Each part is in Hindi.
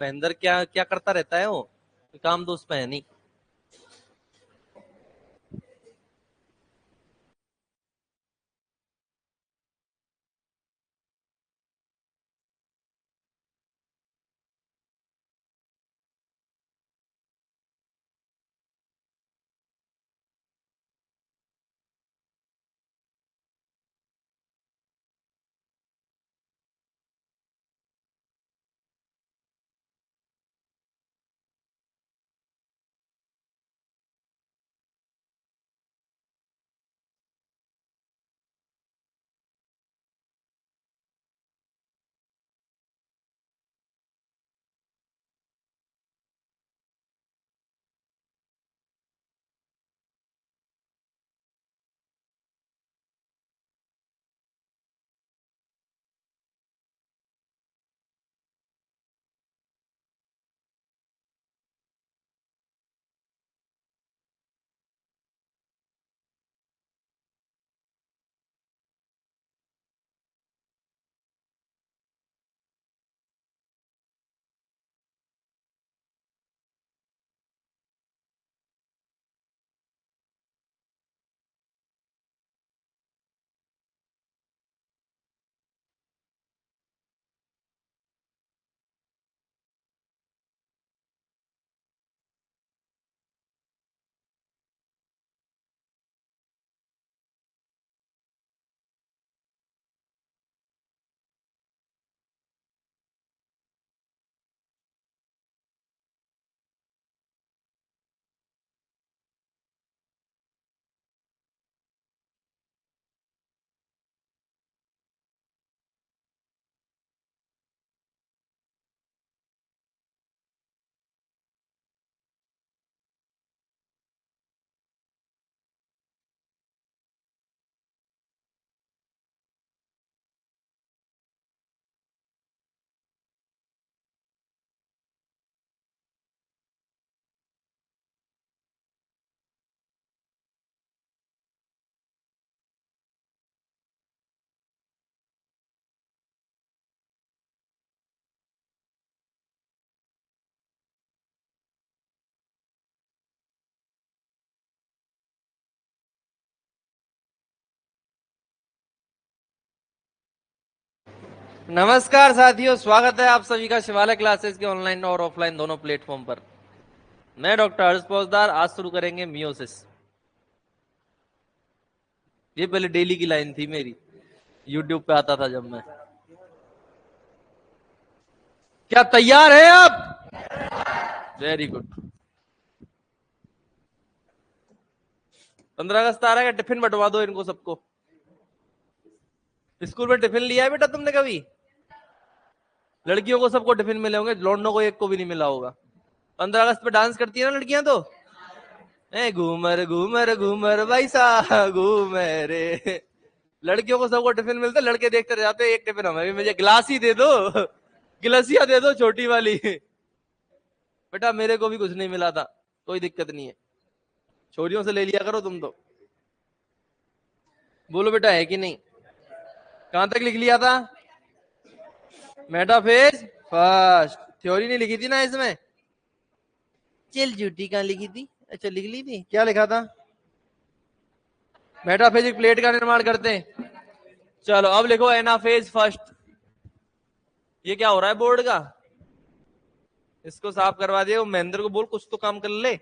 महेंद्र क्या क्या करता रहता है वो, काम तो उसमें है नहीं। नमस्कार साथियों, स्वागत है आप सभी का शिवालय क्लासेस के ऑनलाइन और ऑफलाइन दोनों प्लेटफॉर्म पर। मैं डॉक्टर हर्ष पोजदार। आज शुरू करेंगे मियोसिस। ये पहले डेली की लाइन थी मेरी, यूट्यूब पे आता था जब मैं। क्या तैयार है आप? Very good. 15 अगस्त आ रहा है, टिफिन बंटवा दो इनको सबको। स्कूल में टिफिन लिया है बेटा तुमने कभी? लड़कियों को सबको टिफिन मिले होंगे, लौंडों को एक को भी नहीं मिला होगा। 15 अगस्त पे डांस करती है ना लड़कियां तो, ए घूमर घूमर घूमर भाई साहब घूमर रे। लड़कियों को सबको टिफिन मिलता, लड़के देखते रह जाते, एक टिफिन हमें भी, मुझे गिलास ही दे दो, गिलसिया दे दो छोटी वाली। बेटा मेरे को भी कुछ नहीं मिला था, कोई दिक्कत नहीं है, छोरियों से ले लिया करो तुम तो। बोलो बेटा है कि नहीं? कहां तक लिख लिया था? Metaphase first. थ्योरी नहीं लिखी थी ना इसमें? चिल झूठी कहां लिखी थी? अच्छा लिख ली थी, क्या लिखा था? मेटाफेज एक प्लेट का निर्माण करते हैं। चलो अब लिखो एनाफेज फर्स्ट। ये क्या हो रहा है बोर्ड का? इसको साफ करवा दिया। महेंद्र को बोल कुछ तो काम कर ले।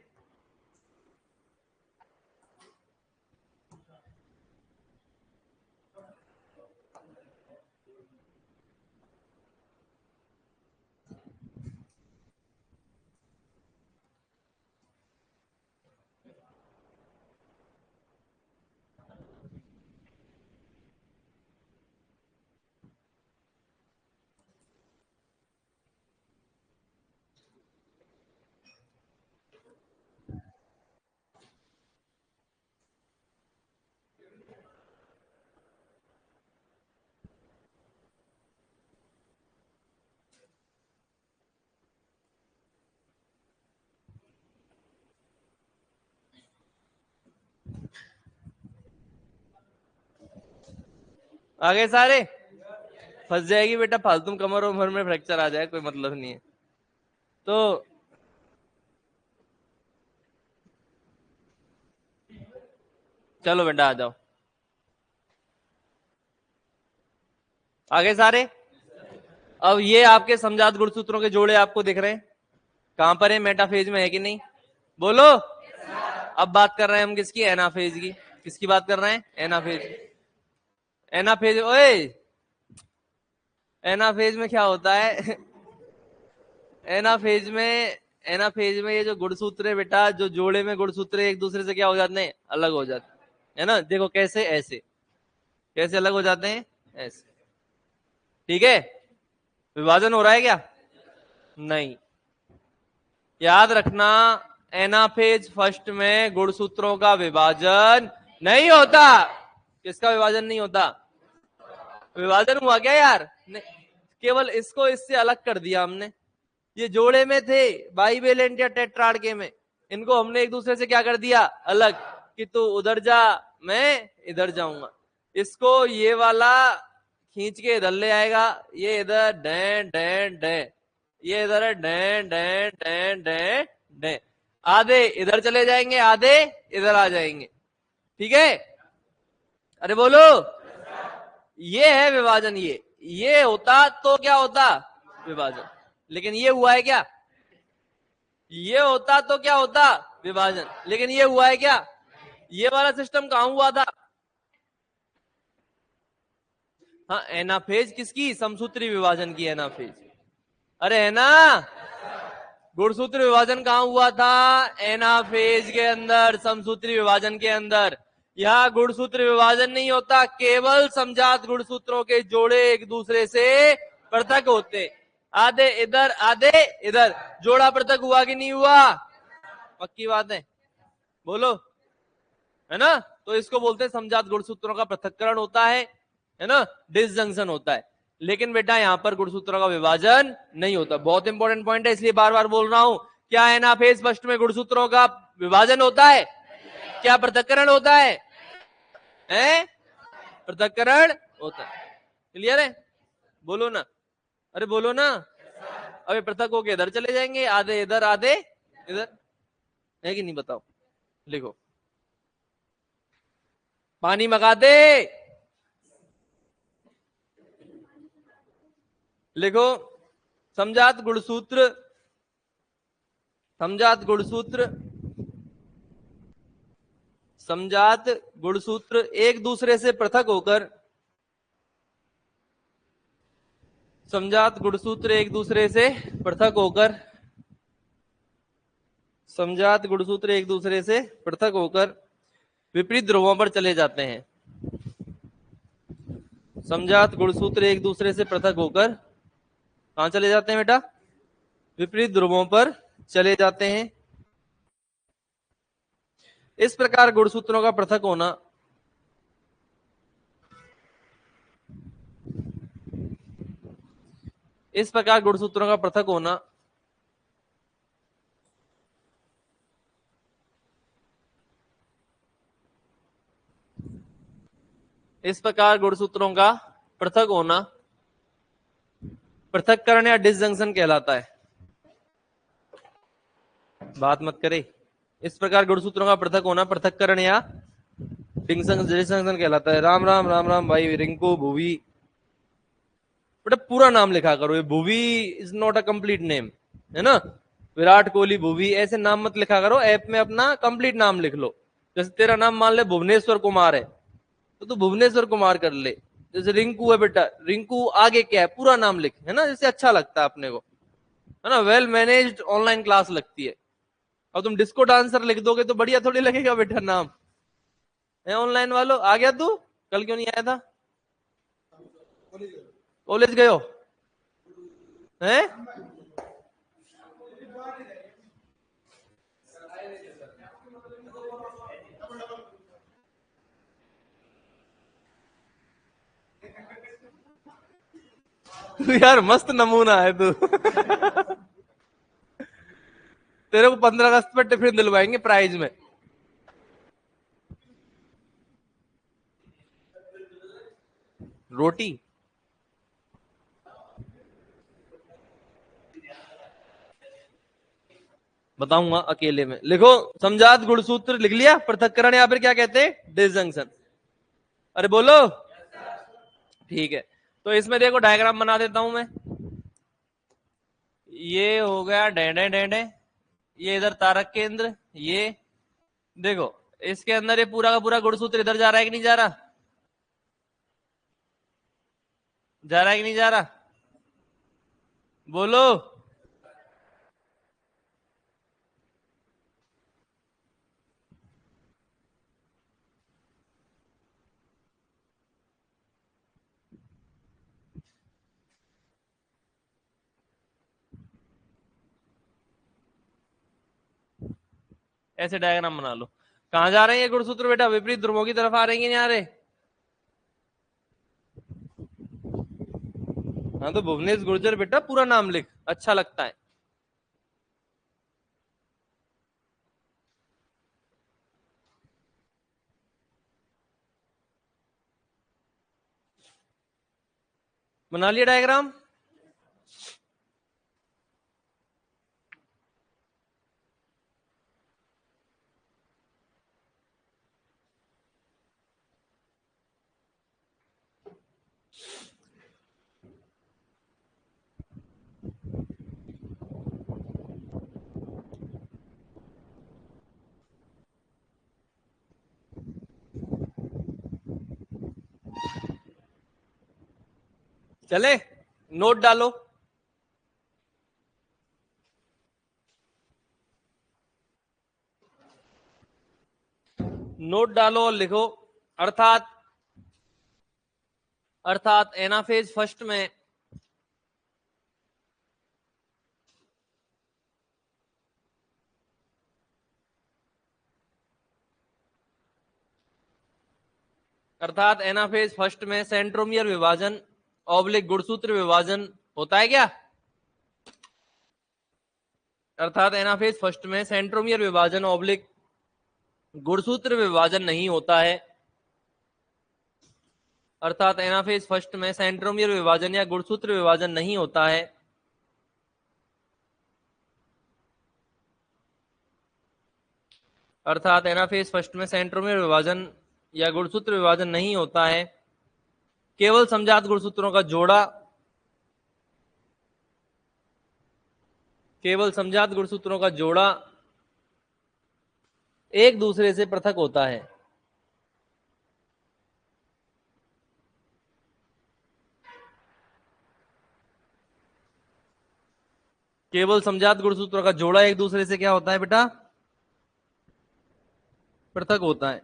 आगे सारे फंस जाएगी बेटा, फालतू कमर उमर में फ्रैक्चर आ जाए, कोई मतलब नहीं है। तो चलो बेटा आ जाओ आगे सारे। अब ये आपके समजात गुणसूत्रों के जोड़े आपको दिख रहे हैं कहां पर है, मेटाफेज में है कि नहीं, बोलो। अब बात कर रहे हैं हम किसकी, एनाफेज की। किसकी बात कर रहे हैं, एनाफेज। एनाफेज, ओए एनाफेज में क्या होता है एनाफेज में, एनाफेज में ये जो गुणसूत्र है बेटा, जो जोड़े में गुणसूत्र एक दूसरे से क्या हो जाते हैं, अलग हो जाते हैं, है ना। देखो कैसे, ऐसे कैसे अलग हो जाते हैं, ऐसे। ठीक है, विभाजन हो रहा है क्या, नहीं। याद रखना, एनाफेज फर्स्ट में गुणसूत्रों का विभाजन नहीं होता। किसका विभाजन नहीं होता, विभाजन हुआ क्या यार, नहीं। केवल इसको इससे अलग कर दिया हमने। ये जोड़े में थे, बाइवेलेंट या टेट्राड के में, इनको हमने एक दूसरे से क्या कर दिया, अलग, कि तू उधर जा मैं इधर जाऊंगा। इसको ये वाला खींच के इधर ले आएगा, ये इधर डैं डैं डैं, ये इधर है डैं डैं डैं डैं डैं। आधे इधर चले जाएंगे, आधे इधर आ जाएंगे। ठीक है, अरे बोलो। ये है विभाजन, ये होता तो क्या होता, विभाजन। लेकिन ये हुआ है क्या, ये होता तो क्या होता, विभाजन। लेकिन ये हुआ है क्या, ये वाला सिस्टम कहां हुआ था। हाँ, एनाफेज किसकी, समसूत्री विभाजन की एनाफेज। अरे है ना, गुणसूत्र विभाजन कहां हुआ था, एनाफेज के अंदर, समसूत्री विभाजन के अंदर। यहां गुणसूत्र विभाजन नहीं होता, केवल समजात गुणसूत्रों के जोड़े एक दूसरे से पृथक होते, आधे इधर आधे इधर। जोड़ा पृथक हुआ कि नहीं हुआ, पक्की बात है, बोलो, है ना। तो इसको बोलते हैं समजात गुणसूत्रों का पृथक्करण होता है ना, डिसजंक्शन होता है। लेकिन बेटा यहां पर गुणसूत्रों का विभाजन नहीं होता। बहुत इंपॉर्टेंट पॉइंट है, इसलिए बार बार बोल रहा हूं। क्या एनाफेज फर्स्ट में गुणसूत्रों का विभाजन होता है, क्या पृथक्करण होता है? पृथक्करण होता है। क्लियर है, बोलो ना, अरे बोलो ना। अबे पृथक होके इधर चले जाएंगे, आधे इधर आधे इधर, है कि नहीं, बताओ, लिखो। पानी मंगा दे, लिखो। समजात गुणसूत्र, समजात गुणसूत्र, समजात गुणसूत्र एक दूसरे से पृथक होकर, समजात गुणसूत्र एक दूसरे से पृथक होकर, समजात गुणसूत्र एक दूसरे से पृथक होकर विपरीत ध्रुवों पर चले जाते हैं। समजात गुणसूत्र एक दूसरे से पृथक होकर कहां चले जाते हैं बेटा, विपरीत ध्रुवों पर चले जाते हैं। इस प्रकार गुणसूत्रों का पृथक होना, इस प्रकार गुणसूत्रों का पृथक होना इस प्रकार गुणसूत्रों का पृथक होना पृथक्करण या डिसजंक्शन कहलाता है। बात मत करे। इस प्रकार गुणसूत्रों का पृथक होना पृथक्करण या डिसजंक्शन कहलाता है। राम राम राम राम भाई रिंकू भूवी, बेटा पूरा नाम लिखा करो। ये Bhuvi is not a complete name, है ना। विराट कोहली भूवी ऐसे नाम मत लिखा करो, ऐप में अपना कंप्लीट नाम लिख लो। जैसे तेरा नाम मान ले भुवनेश्वर कुमार है, तो तू भुवनेश्वर कुमार कर ले। जैसे रिंकू है बेटा, रिंकू आगे क्या है, पूरा नाम लिख, है ना, जैसे अच्छा लगता है अपने को, है ना। वेल मैनेज्ड ऑनलाइन क्लास लगती है। अब तुम डिस्को डांसर लिख दोगे तो बढ़िया थोड़ी लगेगा बेटा नाम, है। ऑनलाइन वालों, आ गया तू, कल क्यों नहीं आया था, कॉलेज गए हो, हैं? तू यार मस्त नमूना है तू तेरे को 15 अगस्त पर टिफिन दिलवाएंगे प्राइज में। रोटी, बताऊंगा अकेले में। लिखो समझात गुणसूत्र लिख लिया, पृथक्करण या फिर क्या कहते हैं, डिसजंक्शन। अरे बोलो। ठीक है, तो इसमें देखो डायग्राम बना देता हूं मैं। ये हो गया डेंडे डेंडे, ये इधर तारक केंद्र, ये देखो इसके अंदर ये पूरा का पूरा गुणसूत्र इधर जा रहा है कि नहीं जा रहा, जा रहा है कि नहीं जा रहा, बोलो। ऐसे डायग्राम बना लो। कहां जा रहे हैं ये गुणसूत्र बेटा, विपरीत ध्रुवों की तरफ आ रहे हैं नहीं आ रहे। हाँ तो भुवनेश गुर्जर बेटा पूरा नाम लिख, अच्छा लगता है। बना लिया डायग्राम। चले, नोट डालो। नोट डालो और लिखो, अर्थात अर्थात एनाफेज फर्स्ट में अर्थात एनाफेज फर्स्ट में सेंट्रोमियर विभाजन ऑब्लिक गुणसूत्र विभाजन होता है क्या। अर्थात एनाफेज फर्स्ट में सेंट्रोमियर विभाजन ऑब्लिक गुणसूत्र विभाजन नहीं होता है। अर्थात एनाफेज फर्स्ट में सेंट्रोमियर विभाजन या गुणसूत्र विभाजन नहीं होता है। अर्थात एनाफेज फर्स्ट में सेंट्रोमियर विभाजन या गुणसूत्र विभाजन नहीं होता है। केवल समजात गुणसूत्रों का जोड़ा, केवल समजात गुणसूत्रों का जोड़ा एक दूसरे से पृथक होता है। केवल समजात गुणसूत्रों का जोड़ा एक दूसरे से क्या होता है बेटा, पृथक होता है।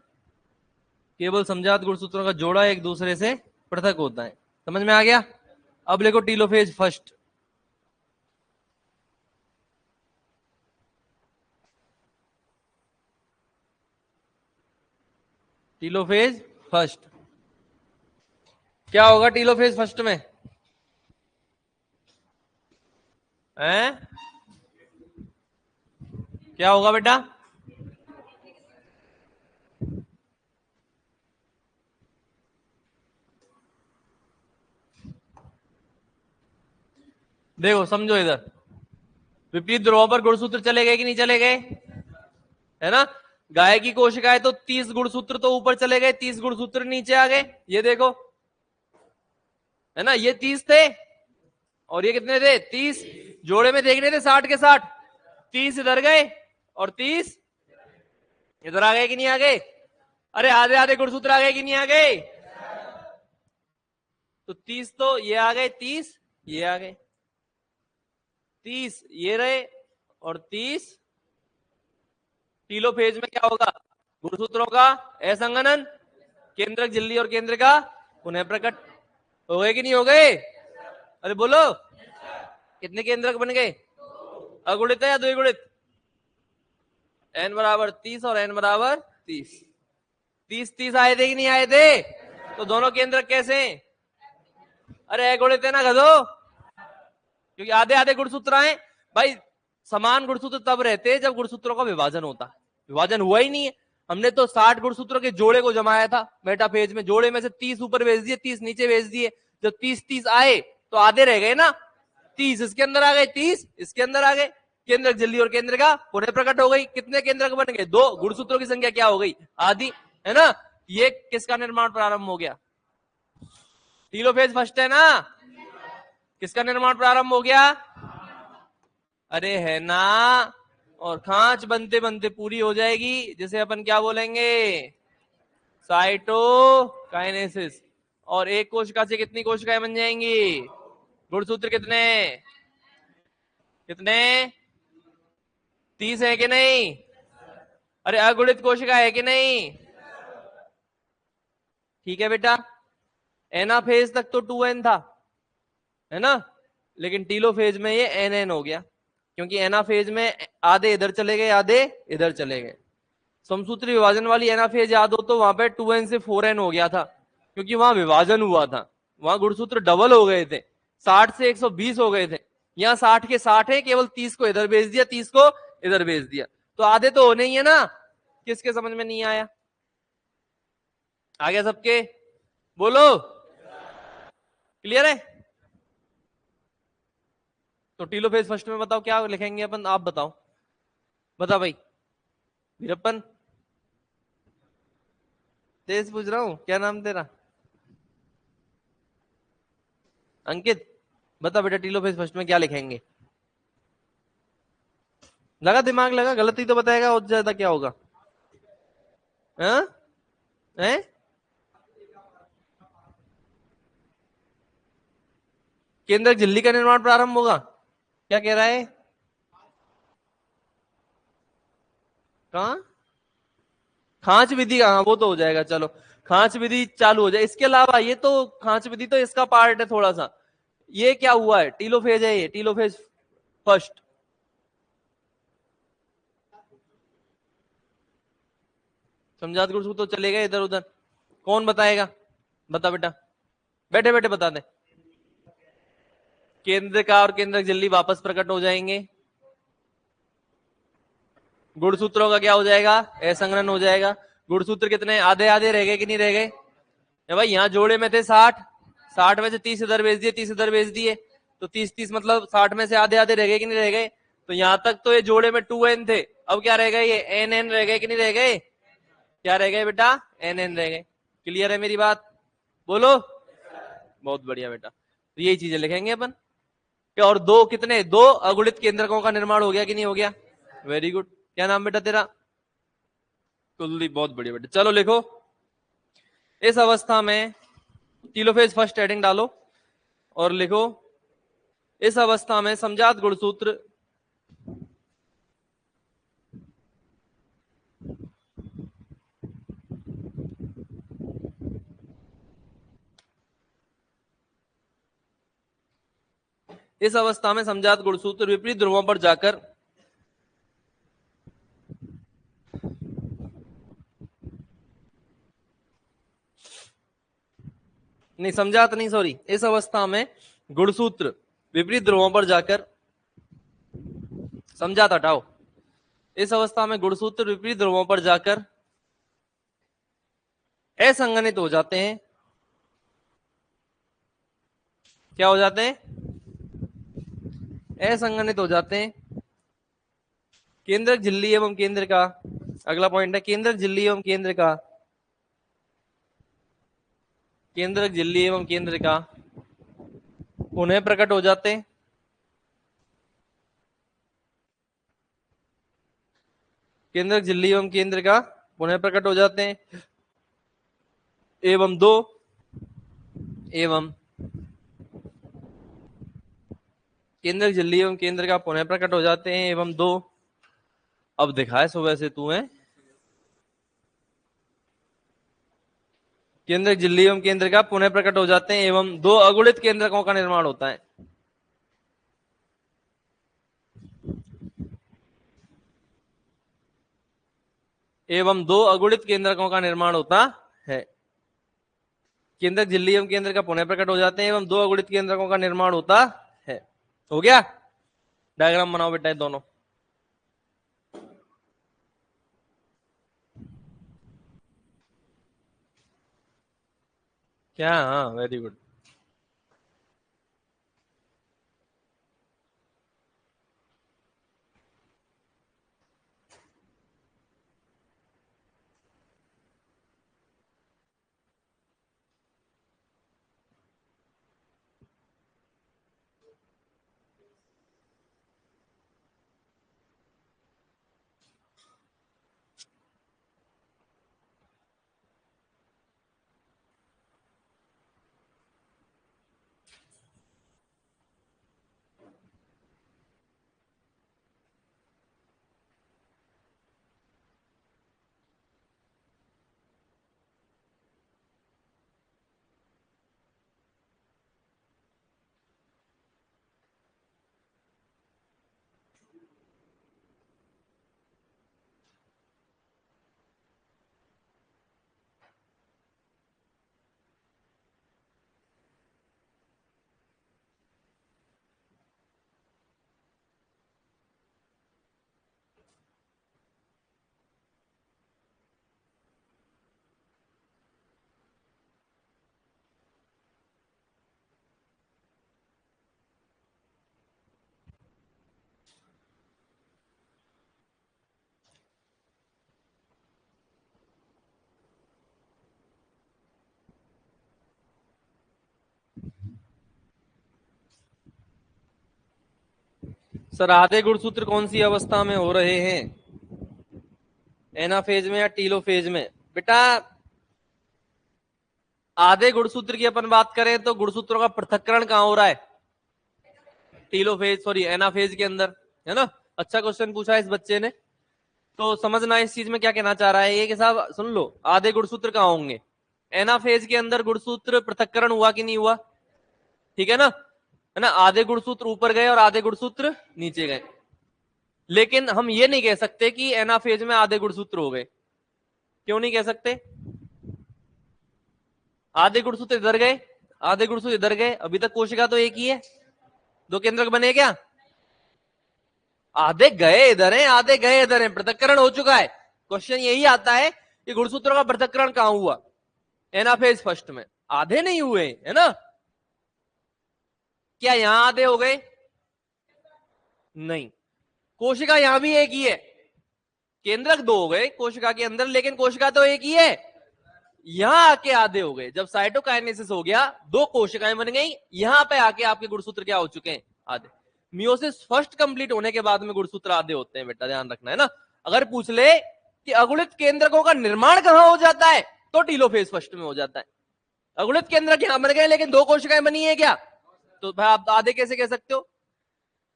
केवल समजात गुणसूत्रों का जोड़ा एक दूसरे से पृथक होता है। समझ में आ गया। अब लिखो टीलोफेज फर्स्ट। टीलोफेज फर्स्ट क्या होगा, टीलोफेज फर्स्ट में हैं, क्या होगा बेटा, देखो समझो इधर, विपरीत ध्रुवों पर गुणसूत्र चले गए कि नहीं चले गए, है ना। गाय की कोशिकाएं तो 30 गुणसूत्र तो ऊपर चले गए, 30 गुणसूत्र नीचे आ गए, ये देखो, है ना। ये 30 थे और ये कितने थे, 30। जोड़े में देखने थे 60 के 60, 30 इधर गए और 30 इधर आ गए कि नहीं आ गए। अरे आधे आधे गुणसूत्र आ गए कि नहीं आ गए। तो 30 तो ये आ गए, 30 ये आ गए, 30 ये रहे और 30। टीलोफेज में क्या होगा, गुणसूत्रों का असंगनन, केंद्रक झिल्ली और केंद्र का पुनः प्रकट। हो गए कि नहीं हो गए, अरे बोलो। कितने केंद्रक बन गए, अगुणित है या द्विगुणित, n बराबर 30 और n बराबर 30। 30 आए थे कि नहीं आए थे, तो दोनों केंद्रक कैसे हैं, अरे अगुणित है ना गधो, क्योंकि आधे आधे गुणसूत्र आए भाई। समान गुणसूत्र तब रहते जब गुणसूत्रों का विभाजन होता, विभाजन हुआ ही नहीं है। हमने तो 60 गुणसूत्रों के जोड़े को जमाया था मेटाफेज में, जोड़े में से 30 ऊपर भेज दिए, 30 नीचे भेज दिए। जब 30 30 आए तो आधे रह गए ना, 30 इसके अंदर आ गए, 30 इसके अंदर आ गए। केंद्रक झिल्ली और केंद्र का पुनः प्रकट हो गई। कितने केंद्रक बन गए? 2। गुणसूत्रों की संख्या क्या हो गई? आधी, है ना। ये किसका निर्माण प्रारंभ हो गया? टीलोफेज फर्स्ट है ना। किसका निर्माण प्रारंभ हो गया? अरे है ना। और खांच बनते बनते पूरी हो जाएगी, जिसे अपन क्या बोलेंगे? साइटोकाइनेसिस। और एक कोशिका से कितनी कोशिकाएं बन जाएंगी? गुणसूत्र कितने? कितने? 30 है कि नहीं? अरे अगुणित कोशिका है कि नहीं? ठीक है बेटा। एनाफेज तक तो 2n था, है ना। लेकिन टीलोफेज में ये nn हो गया, क्योंकि एनाफेज में आधे इधर चले गए, आधे इधर चले गए। समसूत्री विभाजन वाली एनाफेज याद हो तो वहां पे 2n से 4n हो गया था, क्योंकि वहां विभाजन हुआ था। वहां गुणसूत्र डबल हो गए थे, 60 से 120 हो गए थे। यहाँ 60 के 60 है, केवल 30 को इधर भेज दिया, 30 को इधर भेज दिया, तो आधे तो होने ही है ना। किसके समझ में नहीं आया? आ गया सबके? बोलो। क्लियर है? तो टीलोफेज फर्स्ट में बताओ क्या लिखेंगे अपन, आप बताओ। बता भाई वीरप्पन। तेज पूछ रहा हूं, क्या नाम तेरा? अंकित। बता बेटा टीलोफेज फर्स्ट में क्या लिखेंगे? लगा दिमाग लगा, गलती तो बताएगा और ज्यादा क्या होगा? हाँ? हैं? केंद्रक झिल्ली का निर्माण प्रारंभ होगा, क्या कह रहा है? कहा? खांच विधि, हाँ वो तो हो जाएगा, चलो। खांच विधि चालू हो जाए। इसके अलावा ये तो खांच विधि तो इसका पार्ट है थोड़ा सा। ये क्या हुआ है? टीलोफेज है, ये टीलोफेज फर्स्ट। समझात गुरु तो चले गए इधर उधर। कौन बताएगा? बता बेटा, बैठे बैठे बता दे। केंद्र का और केंद्रक झिल्ली वापस प्रकट हो जाएंगे। गुणसूत्रों का क्या हो जाएगा? असंघनन हो जाएगा। गुणसूत्र कितने आधे आधे रह गए कि नहीं रह गए? भाई यहाँ जोड़े में थे 60, 60 में से 30 इधर भेज दिए, 30 इधर भेज दिए, तो 30 30 मतलब 60 में से आधे आधे रह गए कि नहीं रह गए? तो यहां तक तो ये जोड़े में 2n थे, अब क्या रह गए? ये nn रह गए कि नहीं रह गए? क्या रह गए बेटा? nn रह गए। क्लियर है मेरी बात? बोलो। बहुत बढ़िया बेटा, तो यही चीजें लिखेंगे अपन। और दो कितने? 2 अगुणित केंद्रकों का निर्माण हो गया कि नहीं हो गया? Very good. क्या नाम बेटा तेरा? कुलदीप। बहुत बढ़िया बेटा, चलो लिखो। इस अवस्था में टीलोफेज फर्स्ट हेडिंग डालो और लिखो, इस अवस्था में समजात गुणसूत्र इस अवस्था में समजात गुणसूत्र विपरीत ध्रुवों पर जाकर नहीं, समझात नहीं, सॉरी। इस अवस्था में गुणसूत्र विपरीत ध्रुवों पर जाकर, समझात हटाओ। इस अवस्था में गुणसूत्र विपरीत ध्रुवों पर जाकर असंगनित हो जाते हैं। क्या हो जाते हैं? असंगनित हो जाते हैं। केंद्रक झिल्ली एवं केंद्र का, अगला पॉइंट है केंद्रक झिल्ली एवं केंद्र का, केंद्रक झिल्ली एवं केंद्र का पुनः प्रकट हो जाते हैं। केंद्रक झिल्ली एवं केंद्र का पुनः प्रकट हो जाते हैं। एवं 2, एवं केंद्रक झिल्ली एवं केंद्र का पुनः प्रकट हो जाते हैं एवं 2। अब दिखाए सुबह से तू है। केंद्रक झिल्ली एवं केंद्र का पुनः प्रकट हो जाते हैं एवं 2 अगुणित केंद्रकों का निर्माण होता है। एवं 2 अगुणित केंद्रकों का निर्माण होता है। केंद्रक झिल्ली एवं केंद्र का पुनः प्रकट हो जाते हैं एवं 2 अगुणित केंद्रकों का निर्माण होता है। हो गया? डायग्राम बनाओ बेटा दोनों। क्या? हाँ वेरी गुड। सर आधे गुणसूत्र कौन सी अवस्था में हो रहे हैं, एनाफेज में या टीलोफेज में? बेटा आधे गुणसूत्र की अपन बात करें तो गुणसूत्रों का पृथक्करण कहां हो रहा है? टीलोफेज, सॉरी एनाफेज के अंदर, है ना। अच्छा क्वेश्चन पूछा है इस बच्चे ने। तो समझना इस चीज में क्या कहना चाह रहा है ये कि साहब सुन लो, आधे गुणसूत्र कहां होंगे? एनाफेज के अंदर गुणसूत्र पृथक्करण हुआ कि नहीं हुआ? ठीक है ना, है ना। आधे गुणसूत्र ऊपर गए और आधे गुणसूत्र नीचे गए, लेकिन हम ये नहीं कह सकते कि एनाफेज में आधे गुणसूत्र हो गए। क्यों नहीं कह सकते? आधे गुणसूत्र इधर गए, आधे गुणसूत्र इधर गए, अभी तक कोशिका तो एक ही है, दो केंद्रक बने क्या? आधे गए इधर हैं, आधे गए इधर हैं, पृथक्करण हो चुका है। क्वेश्चन यही आता है कि गुणसूत्रों का पृथक्करण कहां हुआ? एनाफेज फर्स्ट में। आधे नहीं हुए, है ना। क्या यहां आधे हो गए? नहीं। कोशिका यहां भी एक ही है, केंद्रक दो हो गए कोशिका के अंदर, लेकिन कोशिका तो एक ही है। यहां आके आधे हो गए, जब साइटोकाइनेसिस हो गया दो कोशिकाएं बन गई, यहां पे आके आपके गुणसूत्र क्या हो चुके हैं? आधे। मियोसिस फर्स्ट कंप्लीट होने के बाद में गुणसूत्र आधे होते हैं, बेटा ध्यान रखना, है ना। अगर पूछ ले कि अगुणित केंद्रकों का निर्माण कहां हो जाता है, तो टीलोफेज फर्स्ट में हो जाता है। अगुणित केंद्रक यहां बन गए लेकिन दो कोशिकाएं बनी है क्या, तो भाई आप आधे कैसे कह सकते हो?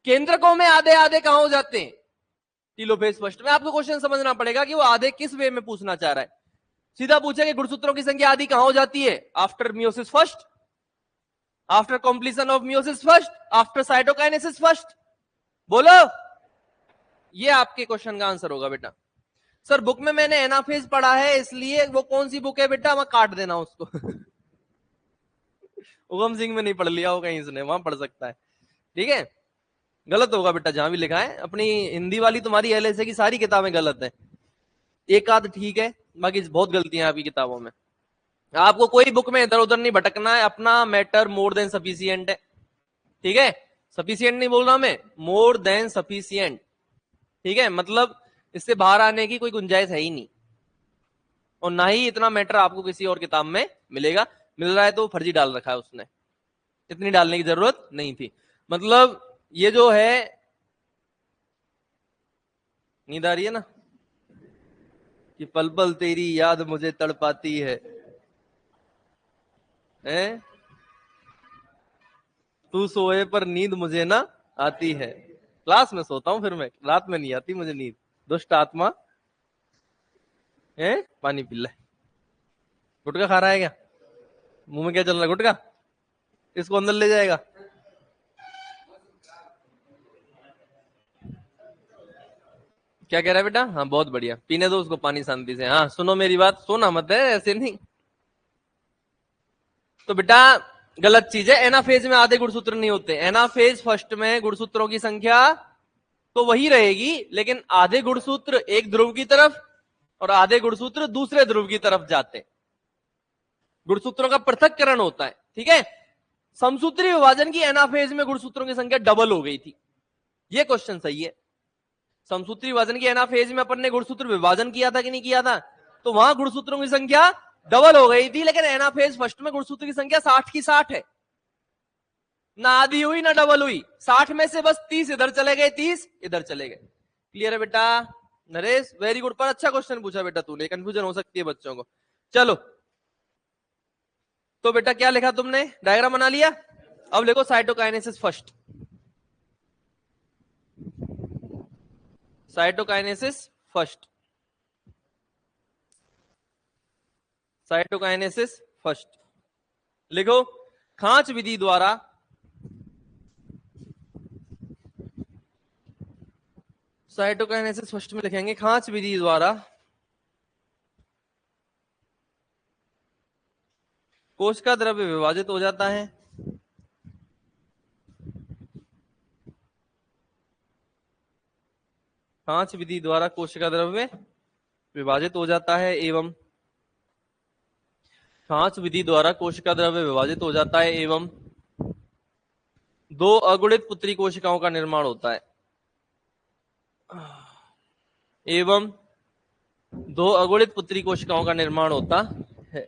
केंद्रकों में आधे आधे कहां हो जाते हैं? टीलोफेज फर्स्ट में। आपको क्वेश्चन समझना पड़ेगा कि वो आधे किस वे में पूछना चाह रहा है। सीधा पूछे कि गुणसूत्रों की संख्या आधी कहां हो जाती है? After meiosis first, after completion of meiosis first, after cytokinesis first. बोलो, ये आपके क्वेश्चन का आंसर होगा बेटा। सर बुक में मैंने एनाफेज पढ़ा है, इसलिए वो कौन सी बुक है बेटा, वहां काट देना उसको। उगम सिंह में नहीं पढ़ लिया हो कहीं इसने, वहां पढ़ सकता है, ठीक है। गलत होगा बेटा जहां भी लिखा है। अपनी हिंदी वाली तुम्हारी एलएसए की सारी किताबें गलत है, एक आध ठीक है, बाकी बहुत गलतियां आपकी किताबों में। आपको कोई बुक में इधर उधर नहीं भटकना है, अपना मैटर मोर देन सफिशियंट है, ठीक है। सफिशियंट नहीं बोल रहा मैं, मोर देन सफिशियंट, ठीक है। मतलब इससे बाहर आने की कोई गुंजाइश है ही नहीं, और ना ही इतना मैटर आपको किसी और किताब में मिलेगा। मिल रहा है तो फर्जी डाल रखा है उसने, इतनी डालने की जरूरत नहीं थी। मतलब ये जो है, नींद आ रही है ना, कि पल पल तेरी याद मुझे तड़पाती है, हैं? तू सोए पर नींद मुझे ना आती है। क्लास में सोता हूं, फिर मैं रात में नहीं आती मुझे नींद। दुष्ट आत्मा है, पानी पी ले। गुटखा खा रहा है क्या? मुंह में क्या चल रहा है, गुटखा? इसको अंदर ले जाएगा। क्या कह रहा है बेटा? हाँ बहुत बढ़िया, पीने दो उसको पानी शांति से। हाँ सुनो मेरी बात, सोना मत है ऐसे नहीं। तो बेटा गलत चीज है, एनाफेज में आधे गुणसूत्र नहीं होते। एनाफेज फर्स्ट में गुणसूत्रों की संख्या तो वही रहेगी, लेकिन आधे गुणसूत्र एक ध्रुव की तरफ और आधे गुणसूत्र दूसरे ध्रुव की तरफ जाते हैं। गुणसूत्रों का पृथक्करण होता है, ठीक है। समसूत्री विभाजन की एनाफेज में गुणसूत्रों की संख्या डबल हो गई थी, यह क्वेश्चन सही है। समसूत्री विभाजन की एनाफेज में अपन ने गुणसूत्र विभाजन किया था कि नहीं किया था, तो वहां गुणसूत्रों की संख्या डबल हो गई थी, लेकिन एनाफेज फर्स्ट में गुणसूत्र की संख्या 60 की 60 है। ना आधी हुई ना डबल हुई, 60 में से बस 30 इधर चले गए, 30 इधर चले गए। क्लियर है बेटा? नरेश वेरी गुड, पर अच्छा क्वेश्चन पूछा बेटा तूने, कंफ्यूजन हो सकती है बच्चों को। चलो तो बेटा क्या लिखा तुमने, डायग्राम बना लिया। अब लिखो cytokinesis first. Cytokinesis first, cytokinesis first लिखो। खांच विधि द्वारा साइटोकाइनेसिस फर्स्ट में लिखेंगे, खांच विधि द्वारा कोशिका द्रव्य विभाजित हो जाता है। खांच विधि द्वारा कोशिका द्रव्य विभाजित हो जाता है, एवं खांच विधि द्वारा कोशिका द्रव्य विभाजित हो जाता है, एवं दो अगुणित पुत्री कोशिकाओं का निर्माण होता है। एवं दो अगुणित पुत्री कोशिकाओं का निर्माण होता है।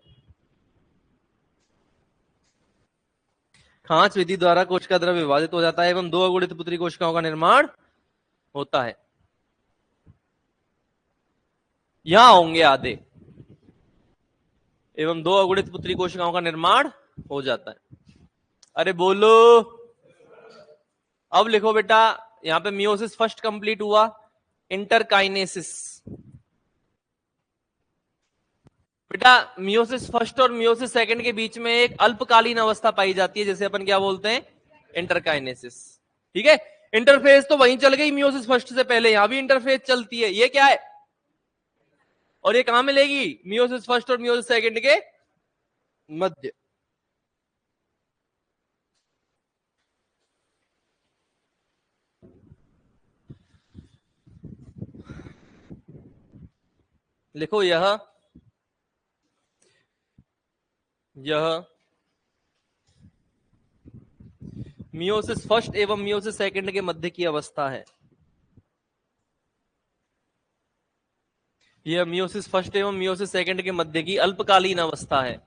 खांच विधि द्वारा कोशिका द्रव्य विभाजित हो जाता है एवं 2 अगुणित पुत्री कोशिकाओं का निर्माण होता है। यहां होंगे आधे, एवं 2 अगुणित पुत्री कोशिकाओं का निर्माण हो जाता है। अरे बोलो। अब लिखो बेटा, यहां पे मियोसिस फर्स्ट कंप्लीट हुआ, इंटरकाइनेसिस। बेटा मियोसिस फर्स्ट और मियोसिस सेकंड के बीच में एक अल्पकालीन अवस्था पाई जाती है, जैसे अपन क्या बोलते हैं, इंटरकाइनेसिस। ठीक है, इंटरफेस तो वहीं चल गई मियोसिस फर्स्ट से पहले, यहां भी इंटरफेस चलती है। ये क्या है, और ये कहां मिलेगी, मियोसिस फर्स्ट और मियोसिस सेकंड के मध्य। लिखो यह मियोसिस फर्स्ट एवं मियोसिस सेकंड के मध्य की अवस्था है। यह मियोसिस फर्स्ट एवं मियोसिस सेकंड के मध्य की अल्पकालीन अवस्था है।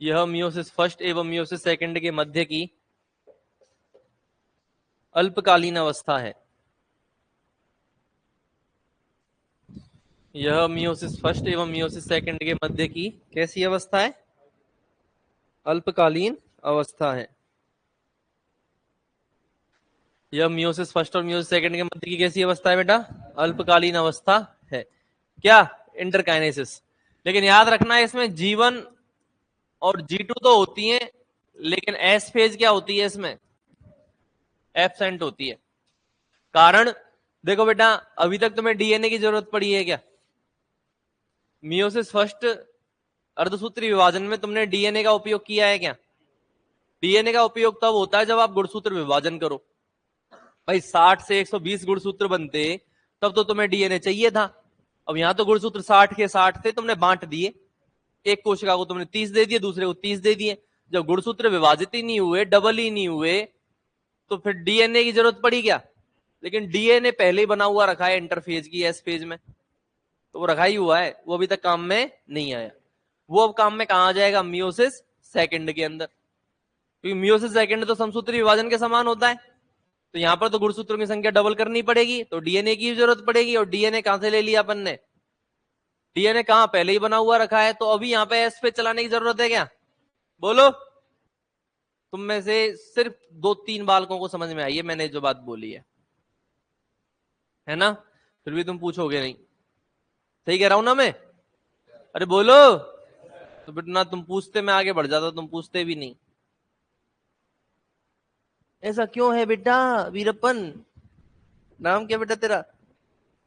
यह मियोसिस फर्स्ट एवं मियोसिस सेकंड के मध्य की अल्पकालीन अवस्था है। यह मियोसिस फर्स्ट एवं मियोसिस सेकंड के मध्य की कैसी अवस्था है, अल्पकालीन अवस्था है। यह मियोसिस फर्स्ट और मियोसिस सेकंड के मध्य की कैसी अवस्था है बेटा, अल्पकालीन अवस्था है। क्या, इंटरकाइनेसिस। लेकिन याद रखना है इसमें G1 और G2 तो होती हैं, लेकिन एस फेज क्या होती है इसमें, एब्सेंट होती है। कारण देखो बेटा, अभी तक तुम्हें डीएनए की जरूरत पड़ी है क्या, मियोसिस फर्स्ट अर्धसूत्री विभाजन में तुमने डीएनए का उपयोग किया है क्या। डीएनए का उपयोग तब होता है जब आप गुणसूत्र विभाजन करो। भाई 60 से 120 गुणसूत्र बनते तब तो तुम्हें डीएनए चाहिए था। अब यहां तो गुणसूत्र 60 के 60 थे, तुमने बांट दिए, एक कोशिका को तुमने 30 दे दिए, दूसरे को 30 दे दिए। जब गुणसूत्र विभाजित ही नहीं हुए, डबल ही नहीं हुए, तो फिर डीएनए की जरूरत पड़ी क्या। लेकिन डीएनए पहले ही बना हुआ रखा है इंटरफेज की एस फेज में, तो वो रखा ही हुआ है, वो अभी तक काम में नहीं आया। वो अब काम में कहां आ जाएगा, मियोसिस सेकंड के अंदर, क्योंकि मियोसिस सेकंड तो समसूत्री विभाजन के समान होता है। तो यहां पर तो गुणसूत्रों की संख्या डबल करनी पड़ेगी, तो डीएनए की जरूरत पड़ेगी। और डीएनए कहां से ले लिया अपन ने, डीएनए कहां, पहले ही बना हुआ रखा है। तो अभी यहां पे एस पे चलाने की जरूरत है क्या, बोलो। तुम में से सिर्फ 2-3 बालकों को समझ में आई है मैंने जो बात बोली है ना, फिर भी तुम पूछोगे नहीं। सही कह रहा हूं ना मैं, अरे बोलो। तो बेटा ना तुम पूछते, मैं आगे बढ़ जाता, तुम पूछते भी नहीं। ऐसा क्यों है बेटा वीरप्पन, नाम क्या बेटा तेरा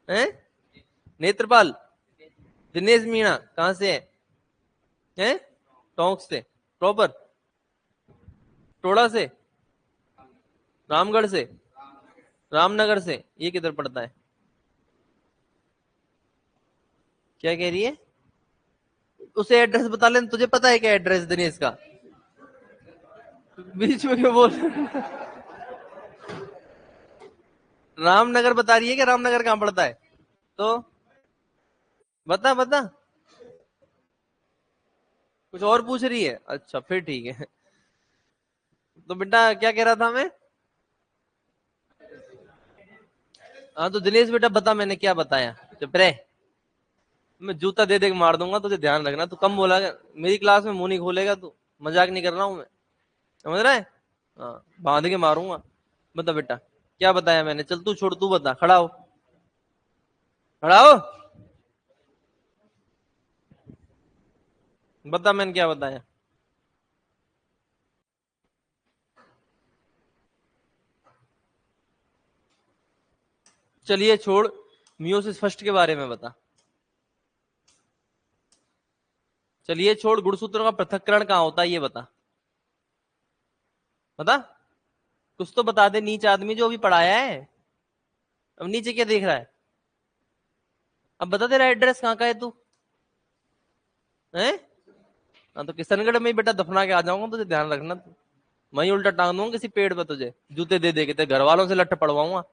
है, नेत्रपाल, दिनेश मीणा, कहां से है, टोंक से, प्रॉपर टोड़ा से, रामगढ़ से, रामनगर से। ये किधर पड़ता है, क्या कह रही है, उसे एड्रेस बता लेना, तुझे पता है क्या एड्रेस दिनेश का, बीच में क्यों बोल रामनगर बता रही है क्या, रामनगर कहां पड़ता है, तो बता बता, कुछ और पूछ रही है, अच्छा फिर ठीक है। तो बेटा क्या कह रहा था मैं, हाँ तो दिनेश बेटा बता मैंने क्या बताया, चुप रहे, मैं जूता दे दे के मार दूंगा तुझे, ध्यान रखना। तू कम बोला, मेरी क्लास में मुंह नहीं खोलेगा तू, मजाक नहीं कर रहा हूं मैं, समझ रहा है, हाँ बांध के मारूंगा। बता बेटा क्या बताया मैंने, चल तू छोड़, तू बता, खड़ा हो, खड़ा हो, बता मैंने क्या बताया। चलिए छोड़, मियोसिस फर्स्ट के बारे में बता। चलिए छोड़, गुणसूत्रों का पृथक्करण कहां होता है ये बता, बता, कुछ तो बता दे, नीचे आदमी जो अभी पढ़ाया है। अब नीचे क्या देख रहा है, अब बता तेरा एड्रेस कहाँ का है तू, है, हाँ तो किशनगढ़ में ही बेटा दफना के आ जाऊंगा तुझे, ध्यान रखना तू, वहीं उल्टा टांग दूंगा किसी पेड़ पे तुझे, जूते दे दे के, तेरे घर वालों से लठ पड़वाऊंगा,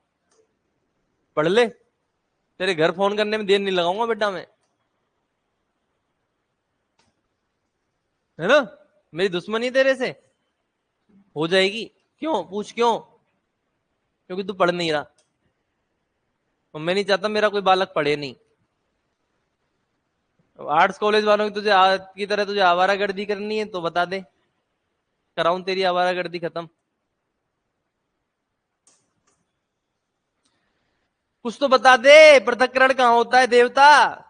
पढ़ ले, तेरे घर फोन करने में देर नहीं लगाऊंगा बेटा मैं, है ना, मेरी दुश्मनी तेरे से। हो जाएगी। क्यों? पूछ क्यों? क्योंकि तू पढ़ नहीं रहा, और मैं नहीं चाहता मेरा कोई बालक पढ़े नहीं। आर्ट्स कॉलेज वालों की तुझे की तरह तुझे आवारागर्दी करनी है तो बता दे, कराऊं तेरी आवारागर्दी खत्म। कुछ तो बता दे, पृथक्करण कहां होता है देवता?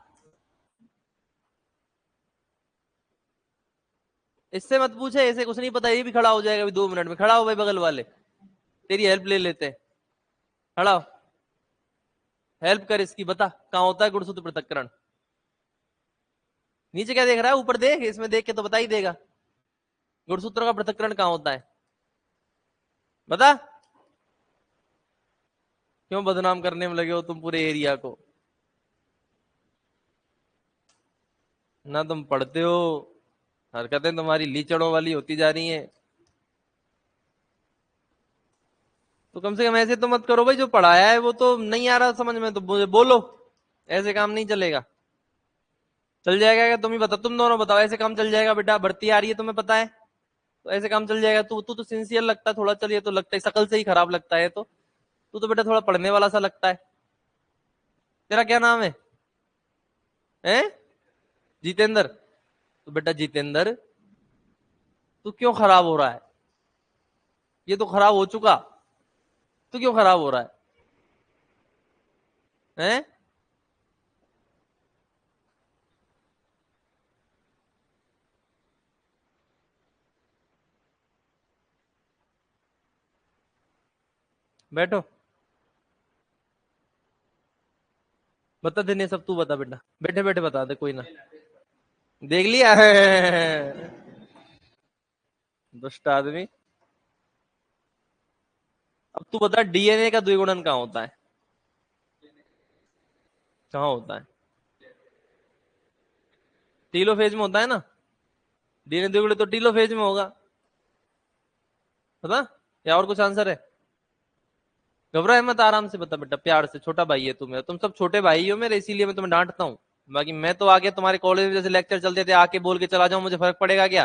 इससे मत पूछे, ऐसे कुछ नहीं पता, ये भी खड़ा हो जाएगा अभी 2 मिनट में। खड़ा हो भाई बगल वाले, तेरी हेल्प ले लेते हैं। खड़ा हो, हेल्प कर इसकी, बता कहां होता है गुणसूत्र पृथक्करण। नीचे क्या देख रहा है? ऊपर देख, इसमें देख के तो बता ही देगा। गुणसूत्र का पृथक्करण कहां होता है, बता। क्यों बदनाम करने में लगे हो तुम पूरे एरिया को? ना तुम पढ़ते हो, हरकतें तुम्हारी लीचड़ों वाली होती जा रही हैं। तो कम से कम ऐसे तो मत करो भाई, जो पढ़ाया है वो तो नहीं आ रहा समझ में तो मुझे बोलो। ऐसे काम नहीं चलेगा। चल जाएगा क्या? तुम ही बताओ, तुम दोनों बताओ, ऐसे काम चल जाएगा बेटा? भर्ती आ रही है तुम्हें पता है, तो ऐसे काम चल जाएगा? तू तू तो सिंसियर लगता है थोड़ा, चल ये तो लगता है शकल से ही खराब लगता है। तो तू तो बेटा थोड़ा पढ़ने वाला सा लगता है। तेरा क्या नाम है? हैं? जितेंद्र? तो बेटा जितेंद्र, तू क्यों खराब हो रहा है? ये तो खराब हो चुका, तू क्यों खराब हो रहा है? हैं? बैठो, बता देने सब, तू बता बेटा, बैठे बैठे बता दे, कोई ना। देख लिया दुष्ट आदमी। अब तू बता, डीएनए का द्विगुणन कहाँ होता है? कहाँ होता है? टीलोफेज में होता है ना। डीएनए द्विगुणन तो टीलोफेज में होगा, पता? या और कुछ आंसर है? घबराए मत, आराम से बता बेटा, प्यार से। छोटा भाई है तू मेरा, तुम सब छोटे भाई हो मेरे, इसीलिए मैं तुम्हें डांटता हूँ। बाकी मैं तो आगे तुम्हारे कॉलेज में जैसे लेक्चर चलते थे आके बोल के चला जाऊं, मुझे फर्क पड़ेगा क्या?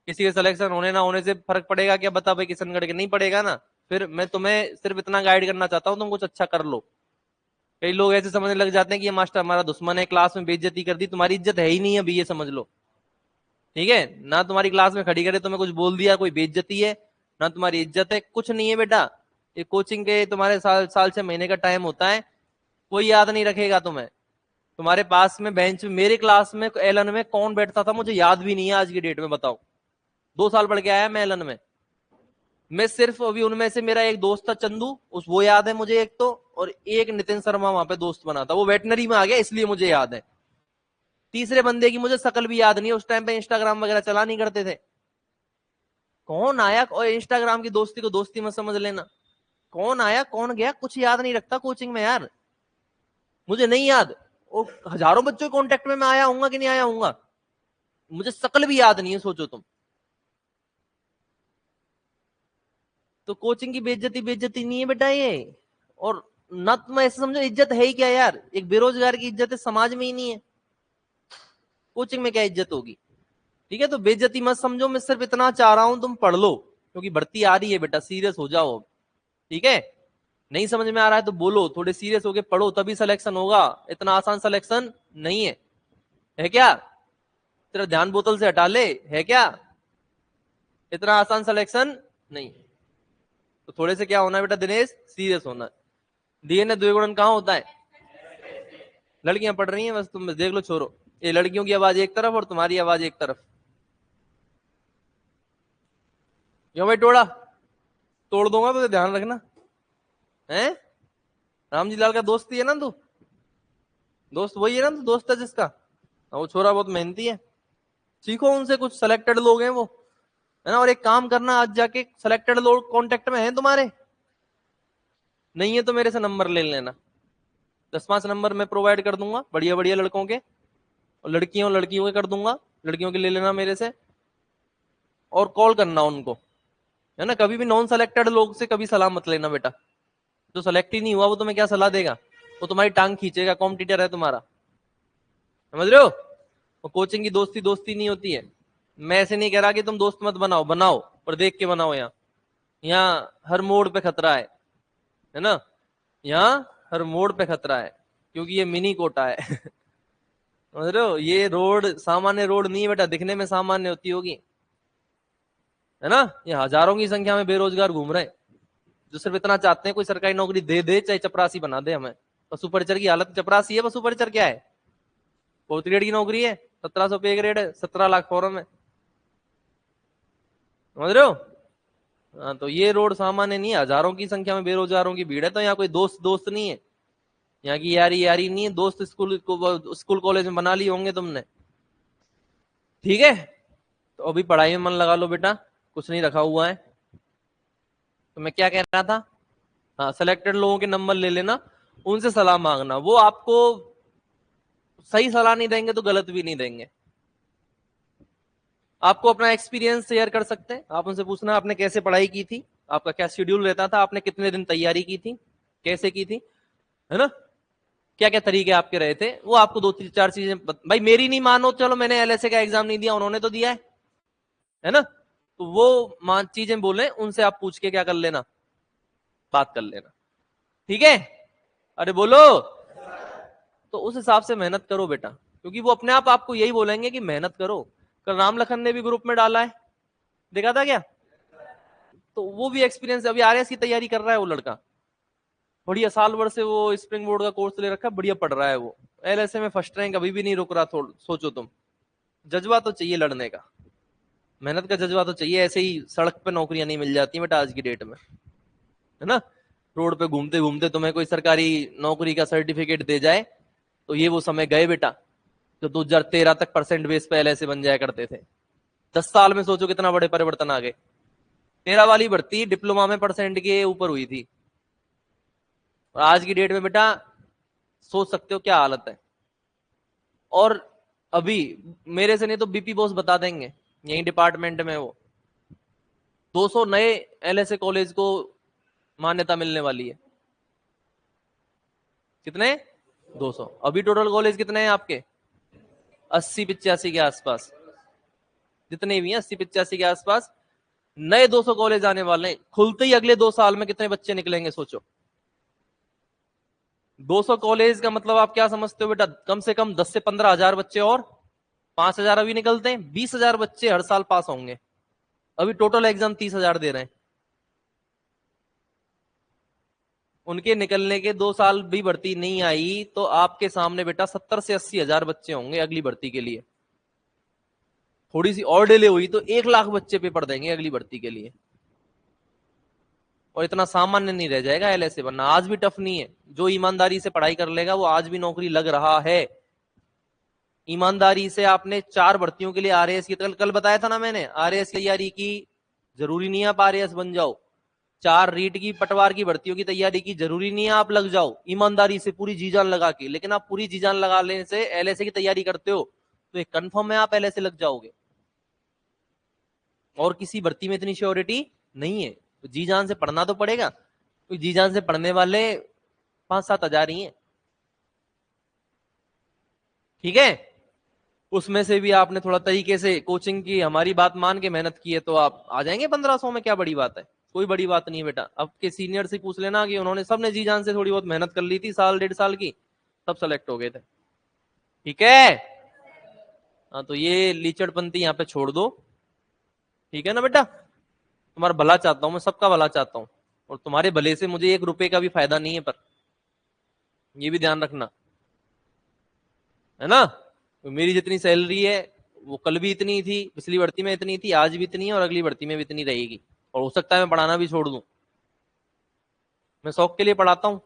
किसी के सिलेक्शन होने ना होने से फर्क पड़ेगा क्या? बता भाई, किशनगढ़ के नहीं पड़ेगा ना। फिर मैं तुम्हें सिर्फ इतना गाइड करना चाहता हूँ, तुम कुछ अच्छा कर लो। कई लोग ऐसे समझने लग जाते हैं कि ये मास्टर हमारा दुश्मन है, क्लास में बेइज्जती कर दी। तुम्हारी इज्जत है ही नहीं अभी, ये समझ लो। ठीक है ना? तुम्हारी क्लास में खड़ी करे, तुम्हें कुछ बोल दिया, कोई बेइज्जती है ना? तुम्हारी इज्जत है, कुछ नहीं है बेटा। ये कोचिंग के तुम्हारे साल 6 महीने का टाइम होता है, कोई याद नहीं रखेगा तुम्हें। तुम्हारे पास में बेंच में, मेरे क्लास में एलन में कौन बैठता था मुझे याद भी नहीं है आज की डेट में, बताओ। 2 साल पढ़ के आया मैं एलन में। मैं सिर्फ अभी उनमें से मेरा एक दोस्त था चंदू, उस वो याद है मुझे एक तो, और एक नितिन शर्मा वहां पे दोस्त बना था, वो वेटनरी में आ गया इसलिए मुझे याद है। तीसरे बंदे की मुझे शकल भी याद नहीं है, उस टाइम पे इंस्टाग्राम वगैरह चला नहीं करते थे। कौन आया? और इंस्टाग्राम की दोस्ती को दोस्ती में समझ लेना। कौन आया कौन गया कुछ याद नहीं रखता कोचिंग में यार, मुझे नहीं याद। वो हजारों बच्चों के कांटेक्ट में मैं आया हूँ कि नहीं आया हूँ, मुझे शकल भी याद नहीं है, सोचो तुम। तो कोचिंग की बेइज्जती बेइज्जती नहीं है बेटा ये। और ना तुम ऐसे समझो इज्जत है ही क्या यार, एक बेरोजगार की इज्जत है समाज में ही नहीं है, कोचिंग में क्या इज्जत होगी? ठीक है, तो बेइज्जती मत समझो, मैं सिर्फ इतना चाह रहा हूं तुम पढ़ लो, क्योंकि भर्ती आ रही है बेटा, सीरियस हो जाओ। ठीक है? नहीं समझ में आ रहा है तो बोलो, थोड़े सीरियस होके पढ़ो, तभी सिलेक्शन होगा। इतना आसान सिलेक्शन नहीं है क्या? तेरा ध्यान बोतल से हटा ले, है क्या? इतना आसान सिलेक्शन नहीं। तो थोड़े से क्या होना है बेटा दिनेश, सीरियस होना है। डीएनए द्विगुणन कहाँ होता है? लड़कियां पढ़ रही हैं बस, तुम देख लो छोरो। ये लड़कियों की आवाज एक तरफ और तुम्हारी आवाज एक तरफ। क्यों भाई टोड़ा? तोड़ दूंगा तो ध्यान रखना। है? रामजी लाल का दोस्त ही है ना तू? दोस्त वही है ना तू, दोस्त है जिसका? हाँ, वो छोरा बहुत मेहनती है, सीखो उनसे कुछ, सिलेक्टेड लोग हैं वो, है ना? और एक काम करना, आज जाके सिलेक्टेड लोग कांटेक्ट में हैं तुम्हारे? नहीं है तो मेरे से नंबर ले लेना, 10 5 नंबर मैं प्रोवाइड कर दूंगा बढ़िया बढ़िया लड़कों के, और लड़कियों लड़कियों के कर दूंगा, लड़कियों के ले लेना मेरे से। और कॉल करना उनको, है ना? कभी भी नॉन सेलेक्टेड लोग से कभी सलाह मत लेना बेटा। जो सेलेक्ट ही नहीं हुआ वो तुम्हें क्या सलाह देगा? वो तुम्हारी टांग खींचेगा, कॉम्पिटिटर है तुम्हारा, समझ रहे हो? वो कोचिंग की दोस्ती दोस्ती नहीं होती है। मैं ऐसे नहीं कह रहा कि तुम दोस्त मत बनाओ, बनाओ, और देख के बनाओ। यहाँ हर मोड़ पे खतरा है ना, यहाँ हर मोड़ पे खतरा है, क्योंकि ये मिनी कोटा है। समझ रहे हो, ये रोड सामान्य रोड नहीं है बेटा, दिखने में सामान्य होती होगी, है ना। ये हजारों की संख्या में बेरोजगार घूम रहे हैं, जो सिर्फ इतना चाहते हैं कोई सरकारी नौकरी दे दे, चाहे चपरासी बना दे हमें। पशु परिचर की हालत चपरासी है। पशु परिचर क्या है? 4th ग्रेड की नौकरी है, 1700 पे ग्रेड है, 17 लाख फॉर्म है। समझ रहे हो? हाँ, तो ये रोड सामान्य नहीं है, हजारों की संख्या में बेरोजगारों की भीड़ है। तो यहाँ कोई दोस्त दोस्त नहीं है, यहाँ की यारी यारी नहीं है। दोस्त स्कूल कॉलेज में बना लिए होंगे तुमने, ठीक है। तो अभी पढ़ाई में मन लगा लो बेटा, कुछ नहीं रखा हुआ है। तो मैं क्या कह रहा था, हाँ, सिलेक्टेड लोगों के नंबर ले लेना, उनसे सलाह मांगना। वो आपको सही सलाह नहीं देंगे तो गलत भी नहीं देंगे। आपको अपना एक्सपीरियंस शेयर कर सकते हैं। आप उनसे पूछना आपने कैसे पढ़ाई की थी, आपका क्या शेड्यूल रहता था, आपने कितने दिन तैयारी की थी, कैसे की थी, है ना, क्या क्या तरीके आपके रहे थे। वो आपको 2-4 चीजें भाई मेरी नहीं मानो, चलो मैंने एलएसए का एग्जाम नहीं दिया, उन्होंने तो दिया है ना। तो वो चीजें बोले, उनसे आप पूछ के क्या कर लेना, बात कर लेना, ठीक है। अरे बोलो। तो उस हिसाब से मेहनत करो बेटा, क्योंकि वो अपने आप आपको यही बोलेंगे कि मेहनत करो। कल राम लखन ने भी ग्रुप में डाला है, देखा था क्या? तो वो भी एक्सपीरियंस, अभी आरएस की तैयारी कर रहा है वो लड़का, बढ़िया, साल भर से वो स्प्रिंग बोर्ड का कोर्स ले रखा है, बढ़िया पढ़ रहा है वो। एलएसए में फर्स्ट रैंक अभी भी नहीं रुक रहा। सोचो तुम, जज्बा तो चाहिए लड़ने का, मेहनत का जज्बा तो चाहिए। ऐसे ही सड़क पे नौकरियां नहीं मिल जाती बेटा आज की डेट में, है ना। रोड पे घूमते घूमते तुम्हें कोई सरकारी नौकरी का सर्टिफिकेट दे जाए, तो ये वो समय गए बेटा, जो 2013 तक परसेंट बेस पे एलएसए बन जाया करते थे। 10 साल में सोचो कितना बड़े परिवर्तन आ गए। 13 वाली भर्ती डिप्लोमा में परसेंट के ऊपर हुई थी, और आज की डेट में बेटा सोच सकते हो क्या हालत है। और अभी मेरे से नहीं तो बीपी बॉस बता देंगे, यही डिपार्टमेंट में वो 200 नए एलएसए कॉलेज को मान्यता मिलने वाली है। कितने? 200। अभी टोटल कॉलेज कितने हैं आपके? 80-85 के आसपास, जितने भी हैं 80-85 के आसपास नए 200 कॉलेज आने वाले हैं। खुलते ही अगले 2 साल में कितने बच्चे निकलेंगे सोचो। 200 कॉलेज का मतलब आप क्या समझते हो बेटा? कम से कम 10 से 15 हजार बच्चे, और 5,000 अभी निकलते हैं, 20,000 बच्चे हर साल पास होंगे। अभी टोटल एग्जाम 30,000 दे रहे हैं, उनके निकलने के 2 साल भी भर्ती नहीं आई तो आपके सामने बेटा 70 से 80 हजार बच्चे होंगे अगली भर्ती के लिए। थोड़ी सी और डिले हुई तो 1 लाख बच्चे पेपर देंगे अगली भर्ती के लिए, और इतना सामान्य नहीं रह जाएगा एलएसए बनना। आज भी टफ नहीं है, जो ईमानदारी से पढ़ाई कर लेगा वो आज भी नौकरी लग रहा है। ईमानदारी से आपने 4 भर्तियों के लिए आरएएस की, कल बताया था ना मैंने, आरएएस तैयारी की, जरूरी नहीं है आप आरएएस बन जाओ। 4 रीट की पटवार की भर्तियों की तैयारी की, जरूरी नहीं है आप लग जाओ ईमानदारी से पूरी जी जान लगा के। लेकिन आप पूरी जी जान लगा लेने से एलएसए की तैयारी करते हो तो एक कंफर्म है आप एलएसए लग जाओगे, और किसी भर्ती में इतनी श्योरिटी नहीं है। तो जी जान से पढ़ना तो पड़ेगा, तो जी जान से पढ़ने वाले 5-7 हजार ही हैं, ठीक है। उसमें से भी आपने थोड़ा तरीके से कोचिंग की, हमारी बात मान के मेहनत की है, तो आप आ जाएंगे 1500 में। क्या बड़ी बात है? कोई बड़ी बात नहीं है बेटा। अब के सीनियर से पूछ लेना कि उन्होंने, सबने जी जान से थोड़ी बहुत मेहनत कर ली थी, साल 1.5 साल की, सब सेलेक्ट हो गए थे, ठीक है। हाँ, तो ये लीचड़पंथी यहाँ पे छोड़ दो, ठीक है ना बेटा। तुम्हारा भला चाहता हूँ मैं, सबका भला चाहता हूँ, और तुम्हारे भले से मुझे 1 रुपए का भी फायदा नहीं है, पर ये भी ध्यान रखना, है ना। तो मेरी जितनी सैलरी है वो कल भी इतनी थी, पिछली भर्ती में इतनी थी, आज भी इतनी है, और अगली भर्ती में भी इतनी रहेगी। और हो सकता है मैं पढ़ाना भी छोड़ दूं, मैं शौक के लिए पढ़ाता हूँ।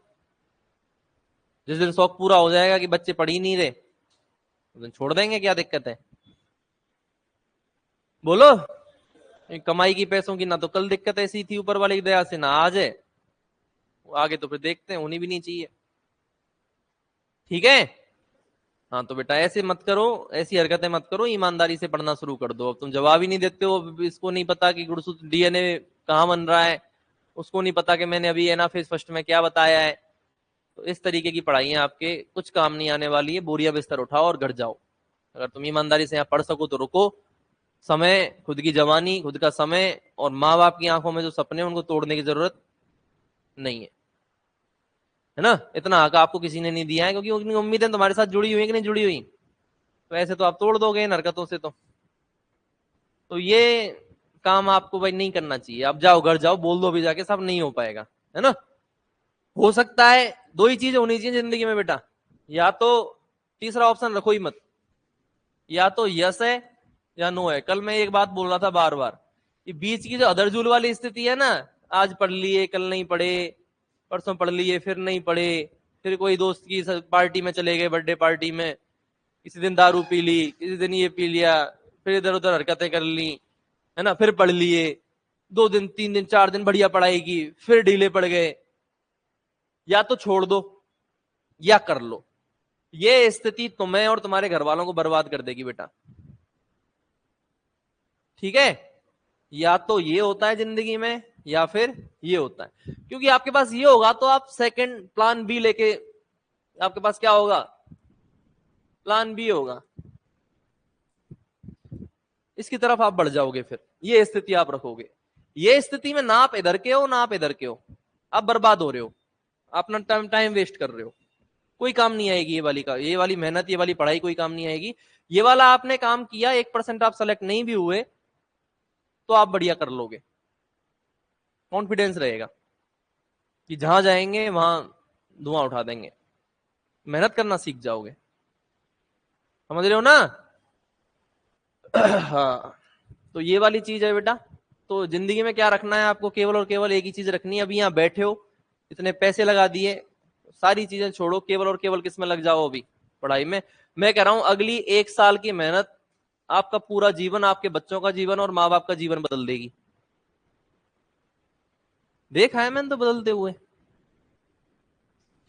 जिस दिन शौक पूरा हो जाएगा कि बच्चे पढ़ ही नहीं रहे, उस दिन छोड़ देंगे, क्या दिक्कत है? बोलो। कमाई की पैसों की ना तो कल दिक्कत ऐसी थी ऊपर वाले की दया से, ना आज है। आगे तो फिर देखते हैं, होनी भी नहीं चाहिए, ठीक है। हाँ, तो बेटा ऐसे मत करो, ऐसी हरकतें मत करो, ईमानदारी से पढ़ना शुरू कर दो। अब तुम जवाब ही नहीं देते हो, इसको नहीं पता कि गुणसूत्र डीएनए कहाँ बन रहा है, उसको नहीं पता कि मैंने अभी एनाफेज फर्स्ट में क्या बताया है। तो इस तरीके की पढ़ाइयाँ आपके कुछ काम नहीं आने वाली है। बोरिया बिस्तर उठाओ और घर जाओ। अगर तुम ईमानदारी से यहाँ पढ़ सको तो रुको, समय, खुद की जवानी, खुद का समय और माँ बाप की आंखों में जो सपने उनको तोड़ने की जरूरत नहीं है ना। इतना हक आपको किसी ने नहीं दिया है, क्योंकि उनकी उम्मीदें तुम्हारे साथ जुड़ी हुई है कि नहीं जुड़ी हुई। तो ऐसे तो आप तोड़ दोगे इन हरकतों से। तो ये काम आपको भाई नहीं करना चाहिए। आप जाओ, घर जाओ, बोल दो भी जाके, सब नहीं हो पाएगा, है ना। हो सकता है दो ही चीजें होनी चाहिए जिंदगी में बेटा, या तो तीसरा ऑप्शन रखो ही मत, या तो यस है या नो है। कल मैं एक बात बोल रहा था बार बार, कि बीच की जो अदरजुल वाली स्थिति है ना, आज पढ़ लिए कल नहीं पढ़े, परसों पढ़ लिए फिर नहीं पढ़े, फिर कोई दोस्त की पार्टी में चले गए, बर्थडे पार्टी में, किसी दिन दारू पी ली, किसी दिन ये पी लिया, फिर इधर उधर हरकतें कर ली, है ना, फिर पढ़ लिए, 2 दिन 3 दिन 4 दिन बढ़िया पढ़ाई की, फिर ढीले पड़ गए। या तो छोड़ दो या कर लो। ये स्थिति तुम्हें और तुम्हारे घर वालों को बर्बाद कर देगी बेटा, ठीक है। या तो ये होता है जिंदगी में, या फिर ये होता है। क्योंकि आपके पास ये होगा तो आप सेकंड प्लान बी लेके, आपके पास क्या होगा, प्लान बी होगा, इसकी तरफ आप बढ़ जाओगे। फिर ये स्थिति आप रखोगे। ये स्थिति में ना आप इधर के हो ना आप इधर के हो, आप बर्बाद हो रहे हो, अपना टाइम वेस्ट कर रहे हो। कोई काम नहीं आएगी ये वाली मेहनत, ये वाली पढ़ाई कोई काम नहीं आएगी। ये वाला आपने काम किया, 1% आप सेलेक्ट नहीं भी हुए तो आप बढ़िया कर लोगे, कॉन्फिडेंस रहेगा कि जहां जाएंगे वहां धुआं उठा देंगे। मेहनत करना सीख जाओगे, समझ रहे हो ना। हाँ, तो ये वाली चीज है बेटा। तो जिंदगी में क्या रखना है आपको, केवल और केवल एक ही चीज रखनी है। अभी यहाँ बैठे हो, इतने पैसे लगा दिए, सारी चीजें छोड़ो, केवल और केवल किस में लग जाओ, अभी पढ़ाई में। मैं कह रहा हूं अगली 1 साल की मेहनत आपका पूरा जीवन, आपके बच्चों का जीवन और माँ बाप का जीवन बदल देगी। देखा है मैंने तो बदलते हुए,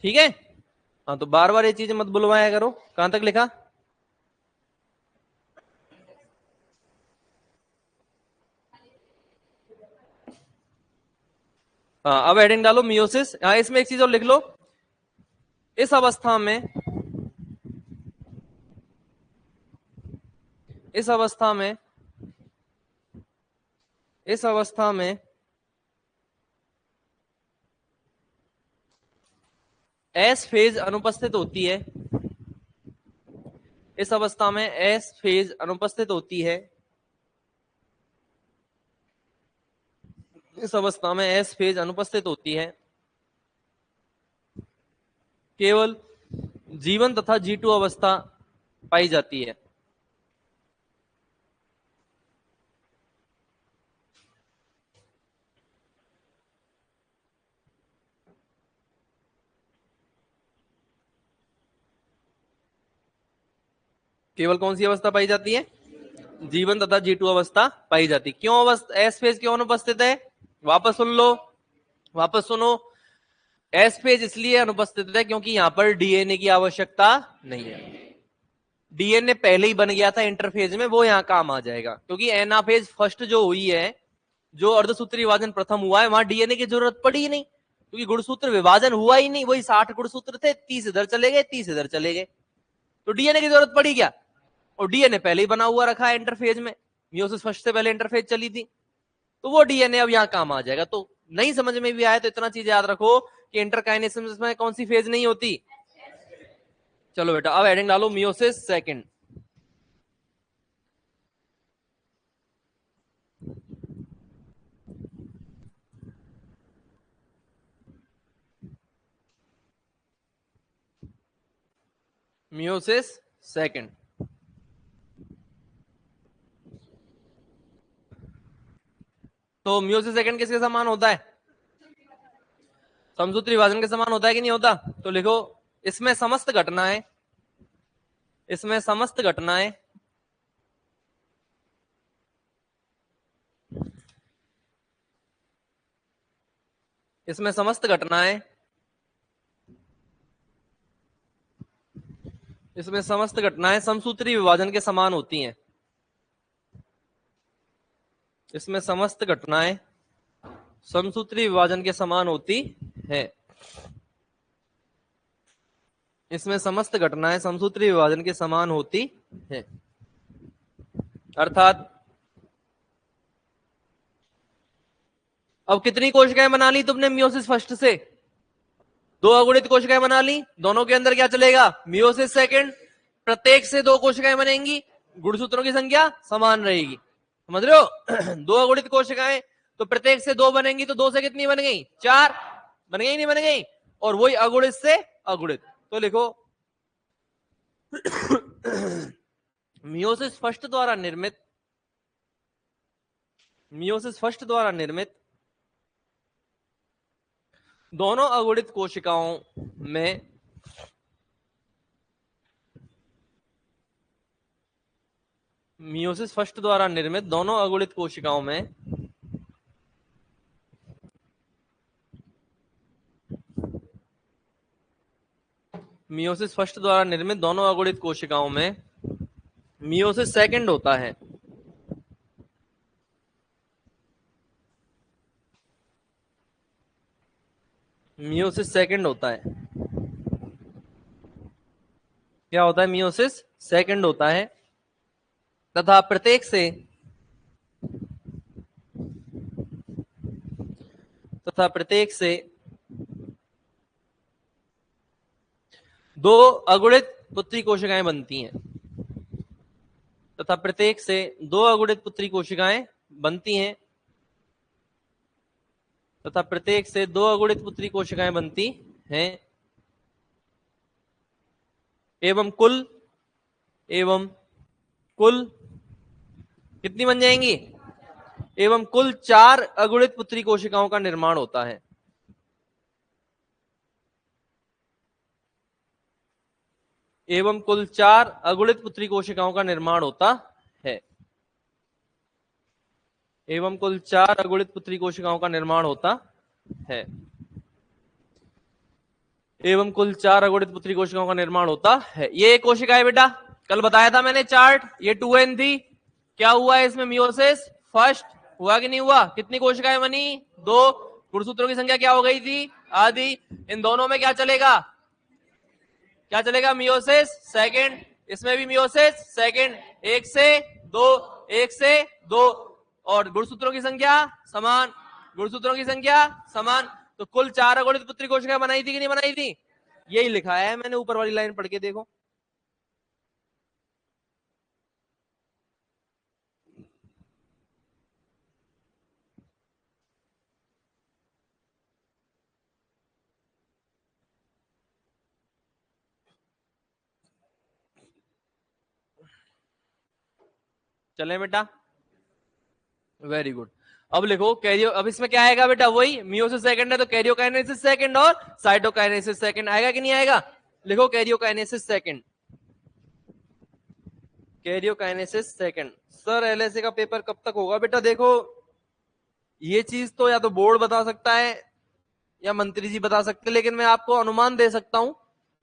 ठीक है। हाँ, तो बार बार ये चीजें मत बुलवाया करो। कहां तक लिखा, हाँ अब हेडिंग डालो मियोसिस। हाँ, इसमें एक चीज और लिख लो, इस अवस्था में, इस अवस्था में, इस अवस्था में एस फेज अनुपस्थित होती है। इस अवस्था में एस फेज अनुपस्थित होती है। इस अवस्था में एस फेज अनुपस्थित होती है। केवल जीवन तथा G2 अवस्था पाई जाती है। केवल कौन सी अवस्था पाई जाती है, जीवन तथा G2 अवस्था पाई जाती। क्यों अवस्था एस फेज क्यों अनुपस्थित है, वापस सुन लो, वापस सुनो। एस फेज इसलिए अनुपस्थित है क्योंकि यहां पर डीएनए की आवश्यकता नहीं है। डीएनए पहले ही बन गया था इंटरफेज में, वो यहां काम आ जाएगा। क्योंकि एनाफेज फर्स्ट जो हुई है, जो अर्धसूत्री विभाजन प्रथम हुआ है, वहां डीएनए की जरूरत पड़ी ही नहीं, क्योंकि गुणसूत्र विभाजन हुआ ही नहीं। वही 60 गुणसूत्र थे, 30 इधर चले गए, 30 इधर चले गए, तो डीएनए की जरूरत पड़ी क्या। और डीएनए पहले ही बना हुआ रखा है इंटरफेज में, मियोसिस फर्स्ट से पहले इंटरफेज चली थी, तो वो डीएनए अब यहाँ काम आ जाएगा। तो नहीं समझ में भी आया तो इतना चीज याद रखो कि इंटरकाइनेसिस में कौन सी फेज नहीं होती। चलो बेटा, अब हेडिंग डालो मियोसिस सेकंड। Meiosis second. तो मियोसिस सेकंड किसके समान होता है, समसूत्री विभाजन के समान होता है कि नहीं होता। तो लिखो, इसमें समस्त घटनाएं, इसमें समस्त घटनाएं इसमें समस्त घटनाएं इसमें समस्त घटनाएं समसूत्री विभाजन के समान होती हैं। इसमें समस्त घटनाएं समसूत्री विभाजन के समान होती है। इसमें समस्त घटनाएं समसूत्री विभाजन के समान होती है। अर्थात अब कितनी कोशिकाएं बना ली तुमने मियोसिस फर्स्ट से? 2 अगुणित कोशिकाएं बना ली। दोनों के अंदर क्या चलेगा? Meiosis second. प्रत्येक से 2 कोशिकाएं बनेंगी, गुणसूत्रों की संख्या समान रहेगी। समझ रहे हो? 2 अगुणित कोशिकाएं, तो प्रत्येक से 2 बनेंगी, तो 2 से कितनी बन गई? 4 बन गई, नहीं बन गई? और वही अगुणित से अगुणित, तो लिखो मियोसिस फर्स्ट द्वारा निर्मित, मियोसिस फर्स्ट द्वारा निर्मित दोनों अगुणित कोशिकाओं में मियोसिस फर्स्ट द्वारा निर्मित दोनों अगुणित कोशिकाओं में मियोसिस फर्स्ट द्वारा निर्मित दोनों अगुणित कोशिकाओं में मियोसिस सेकंड होता है। मियोसिस सेकंड होता है। क्या होता है? मियोसिस सेकंड होता है, तथा प्रत्येक से 2 अगुणित पुत्री कोशिकाएं बनती हैं, तथा प्रत्येक से 2 अगुणित पुत्री कोशिकाएं बनती हैं, तथा प्रत्येक से 2 अगुणित पुत्री कोशिकाएं बनती हैं, एवं कुल कितनी बन जाएंगी? एवं कुल 4 अगुणित पुत्री कोशिकाओं का निर्माण होता है। एवं कुल 4 अगुणित पुत्री कोशिकाओं का निर्माण होता है। एवं कुल 4 अगुणित पुत्री कोशिकाओं का निर्माण होता है। एवं कुल 4 अगुणित पुत्री कोशिकाओं का निर्माण होता है। ये एक कोशिका है बेटा, कल बताया था मैंने चार्ट, ये 2n थी। क्या हुआ है इसमें? मियोसिस फर्स्ट हुआ कि नहीं हुआ? कितनी कोशिकाएं बनी? 2। गुणसूत्रों की संख्या क्या हो गई थी? आधी। इन दोनों में क्या चलेगा? क्या चलेगा? Meiosis second. इसमें भी मियोसिस सेकंड। 1 से 2, 1 से 2, और गुणसूत्रों की संख्या समान, गुणसूत्रों की संख्या समान। तो कुल 4 अगुणित पुत्री कोशिकाएं बनाई थी कि नहीं बनाई थी? यही लिखा है मैंने, ऊपर वाली लाइन पढ़ के देखो। चले बेटा, वेरी गुड। अब लिखो कैरियो, अब इसमें क्या आएगा बेटा? वही मियोसिस सेकंड है तो कैरियोकाइनेसिस सेकंड और साइटोकाइनेसिस सेकंड आएगा कि नहीं आएगा? लिखो karyokinesis second, karyokinesis second. Sir LSA का पेपर कब तक होगा? बेटा देखो, ये चीज तो या तो बोर्ड बता सकता है या मंत्री जी बता सकते हैं, लेकिन मैं आपको अनुमान दे सकता हूं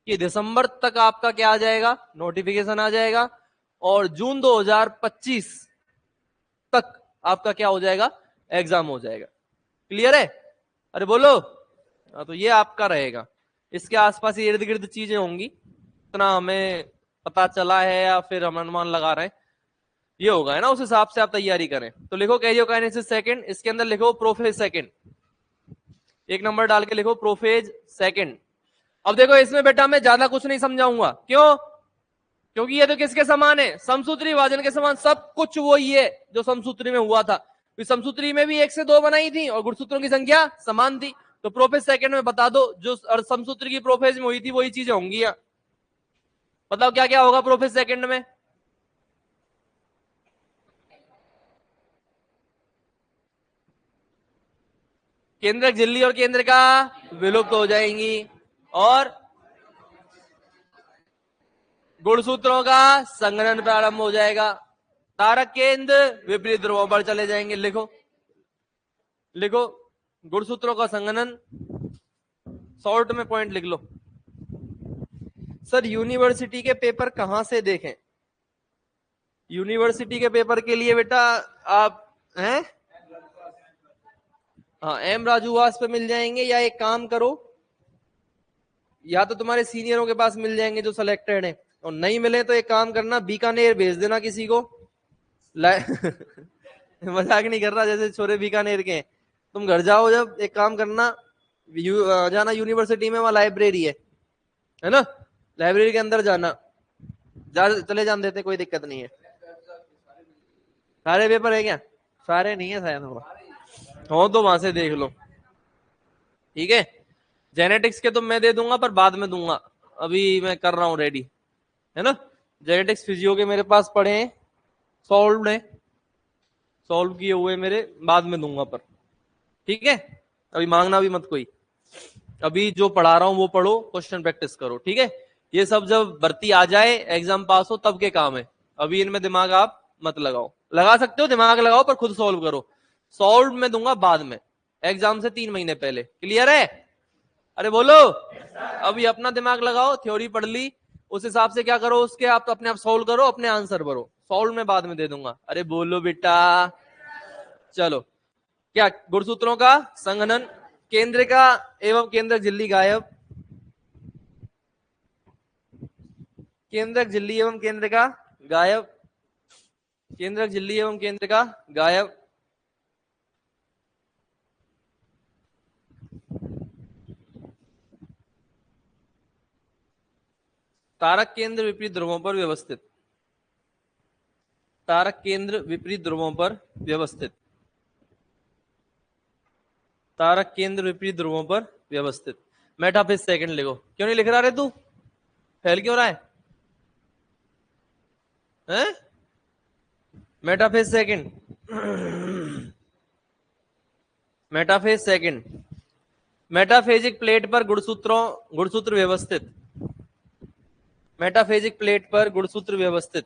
कि दिसंबर तक आपका क्या आ जाएगा? नोटिफिकेशन आ जाएगा, और जून 2025 तक आपका क्या हो जाएगा? एग्जाम हो जाएगा। क्लियर है? अरे बोलो। हाँ, तो ये आपका रहेगा। इसके आसपास ये इर्द गिर्द चीजें होंगी, इतना हमें पता चला है या फिर हम अनुमान लगा रहे हैं, ये होगा है ना, उस हिसाब से आप तैयारी करें। तो लिखो कैरियोकाइनेसिस सेकंड, इसके अंदर लिखो प्रोफेज सेकंड, 1 नंबर डाल के लिखो प्रोफेज सेकंड। अब देखो इसमें बेटा मैं ज्यादा कुछ नहीं समझाऊंगा, क्यों? क्योंकि ये तो किसके समान है? समसूत्री विभाजन के समान, सब कुछ वही है जो समसूत्री में हुआ था। समसूत्री में भी 1 से 2 बनाई थी और गुणसूत्रों की संख्या समान थी। तो प्रोफेज सेकंड में बता दो, जो समसूत्री की प्रोफेज में हुई थी वही चीजें होंगी। बताओ क्या क्या होगा प्रोफेज सेकंड में? केंद्रक झिल्ली और केंद्रिका विलुप्त हो जाएंगी, और गुणसूत्रों का संघनन प्रारंभ हो जाएगा। तारक केंद्र विपरीत ध्रुवों पर चले जाएंगे। लिखो लिखो, गुणसूत्रों का संघनन, शॉर्ट में पॉइंट लिख लो। सर यूनिवर्सिटी के पेपर कहां से देखें? यूनिवर्सिटी के पेपर के लिए बेटा आप हैं, हाँ एम राजूवास पे मिल जाएंगे, या एक काम करो, या तो तुम्हारे सीनियरों के पास मिल जाएंगे जो सिलेक्टेड हैं, और नहीं मिले तो एक काम करना, बीकानेर भेज देना किसी को। मजाक नहीं कर रहा, जैसे छोरे बीकानेर के हैं, तुम घर जाओ, जब एक काम करना, जाना यूनिवर्सिटी में, वहां लाइब्रेरी है ना, लाइब्रेरी के अंदर जाना, चले जान देते, कोई दिक्कत नहीं है। सारे पेपर है क्या? सारे नहीं है शायद, हो तो वहां से देख लो, ठीक है। जेनेटिक्स के तो मैं दे दूंगा, पर बाद में दूंगा, अभी मैं कर रहा हूँ रेडी, है ना। जेनेटिक्स फिजियो के मेरे पास पड़े हैं, सॉल्व है, सॉल्व किए हुए मेरे, बाद में दूंगा पर, ठीक है। अभी मांगना भी मत कोई, अभी जो पढ़ा रहा हूं वो पढ़ो, क्वेश्चन प्रैक्टिस करो, ठीक है। ये सब जब भर्ती आ जाए, एग्जाम पास हो, तब के काम है। अभी इनमें दिमाग आप मत लगाओ, लगा सकते हो दिमाग लगाओ, पर खुद सॉल्व करो। सॉल्व में दूंगा बाद में, एग्जाम से 3 महीने पहले, क्लियर है? अरे बोलो। अभी अपना दिमाग लगाओ, थ्योरी पढ़ ली, उस हिसाब से क्या करो, उसके आप अपने आप सॉल्व करो, अपने आंसर भरो। सॉल्व में बाद में दे दूंगा। अरे बोलो बेटा। चलो, क्या गुणसूत्रों का संघनन, केंद्र का एवं केंद्रक झिल्ली गायब, केंद्रक झिल्ली एवं केंद्र का गायब, केंद्रक झिल्ली एवं केंद्र का गायब, तारक केंद्र विपरीत ध्रुवों पर व्यवस्थित, तारक केंद्र विपरीत ध्रुवों पर व्यवस्थित, तारक केंद्र विपरीत ध्रुवों पर व्यवस्थित। मेटाफेज सेकंड लिखो। क्यों नहीं लिख रहा रे तू? फेल क्यों रहा है? हैं? Metaphase second, metaphase second, metaphasic plate पर गुणसूत्र व्यवस्थित, मेटाफेजिक प्लेट पर गुणसूत्र व्यवस्थित।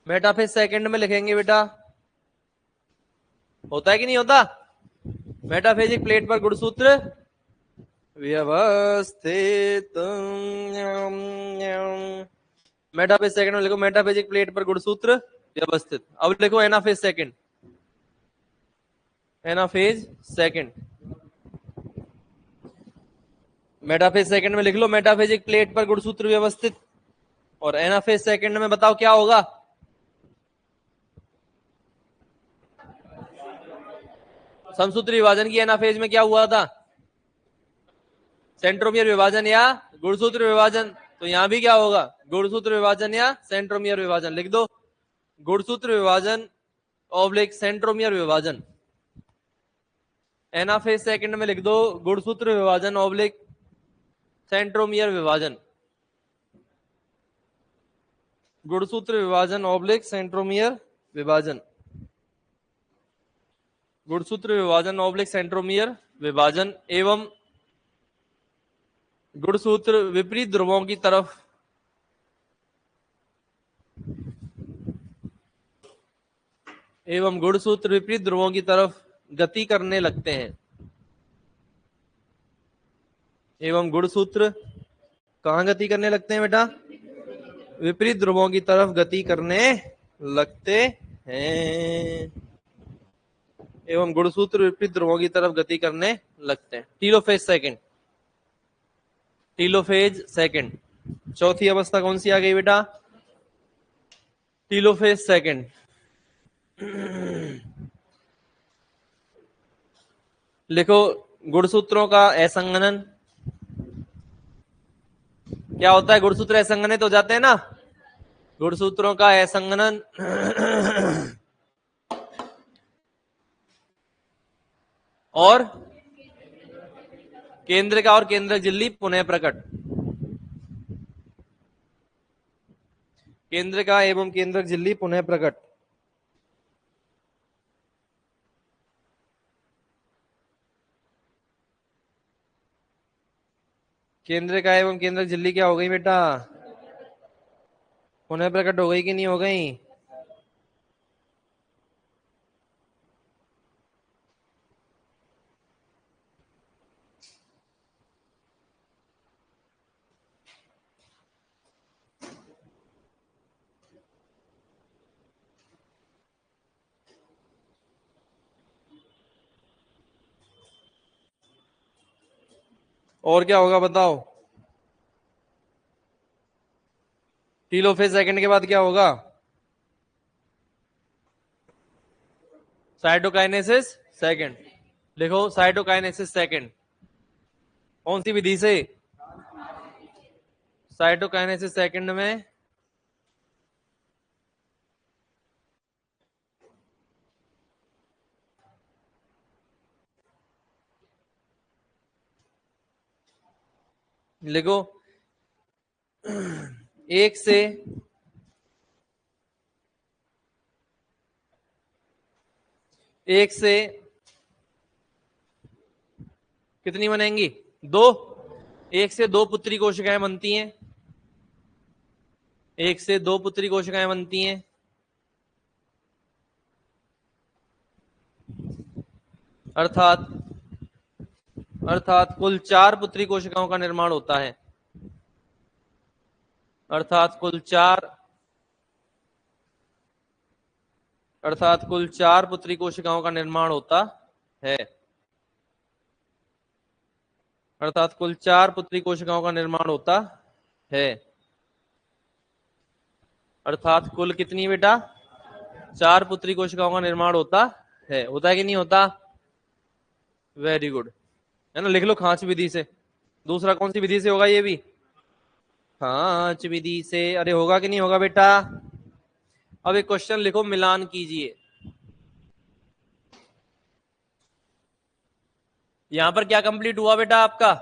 मेटाफेज सेकंड में लिखेंगे बेटा, होता है कि नहीं होता? मेटाफेजिक प्लेट पर गुणसूत्र व्यवस्थित। मेटाफेज सेकंड में लिखो, मेटाफेजिक प्लेट पर गुणसूत्र व्यवस्थित। अब लिखो anaphase second, anaphase second, metaphase second में लिख लो, मेटाफेजिक प्लेट पर गुणसूत्र व्यवस्थित। और एनाफेज सेकंड में बताओ क्या होगा? समसूत्र विभाजन की एनाफेज में क्या हुआ था? सेंट्रोमियर विभाजन या गुणसूत्र विभाजन। तो यहां भी क्या होगा? गुणसूत्र विभाजन या सेंट्रोमियर विभाजन। लिख दो, गुणसूत्र विभाजन ऑब्लिक सेंट्रोमियर विभाजन। एनाफेज सेकंड में लिख दो, गुणसूत्र विभाजन ऑब्लिक सेंट्रोमियर विभाजन, गुणसूत्र विभाजन ऑब्लिक सेंट्रोमियर विभाजन, गुणसूत्र विभाजन ऑब्लिक सेंट्रोमियर विभाजन एवं गुणसूत्र विपरीत ध्रुवों की तरफ, एवं गुणसूत्र विपरीत ध्रुवों की तरफ गति करने लगते हैं, एवं गुणसूत्र कहां गति करने लगते हैं बेटा? विपरीत ध्रुवों की तरफ गति करने लगते हैं, एवं गुणसूत्र विपरीत ध्रुवों की तरफ गति करने लगते हैं। Telophase second, telophase second. चौथी अवस्था कौन सी आ गई बेटा? Telophase second. लिखो, गुणसूत्रों का असंगनन। क्या होता है? गुणसूत्र असंगनित हो जाते हैं ना, गुणसूत्रों का असंगनन। और केंद्र का और केंद्रक झिल्ली पुनः प्रकट, केंद्र का एवं केंद्रक झिल्ली पुनः प्रकट। केंद्र का एवं केंद्रक झिल्ली क्या हो गई बेटा? पुनः प्रकट हो गई कि नहीं हो गई? और क्या होगा बताओ? टीलोफेज सेकंड के बाद क्या होगा? साइटोकाइनेसिस सेकंड, लिखो साइटोकाइनेसिस सेकंड। कौन सी विधि से? साइटोकाइनेसिस सेकंड में लिखो एक से कितनी बनेंगी? दो। एक से दो पुत्री कोशिकाएं बनती हैं, एक से दो पुत्री कोशिकाएं बनती हैं, अर्थात अर्थात कुल चार पुत्री कोशिकाओं का निर्माण होता है, अर्थात कुल चार पुत्री कोशिकाओं का निर्माण होता है, अर्थात कुल चार पुत्री कोशिकाओं का निर्माण होता है, अर्थात कुल कितनी बेटा? चार पुत्री कोशिकाओं का निर्माण होता है। होता है कि नहीं होता? वेरी गुड, है ना। लिख लो खांच विधि से। दूसरा कौन सी विधि से होगा? ये भी खांच विधि से। अरे होगा कि नहीं होगा बेटा? अब एक क्वेश्चन लिखो, मिलान कीजिए। यहां पर क्या कंप्लीट हुआ बेटा आपका?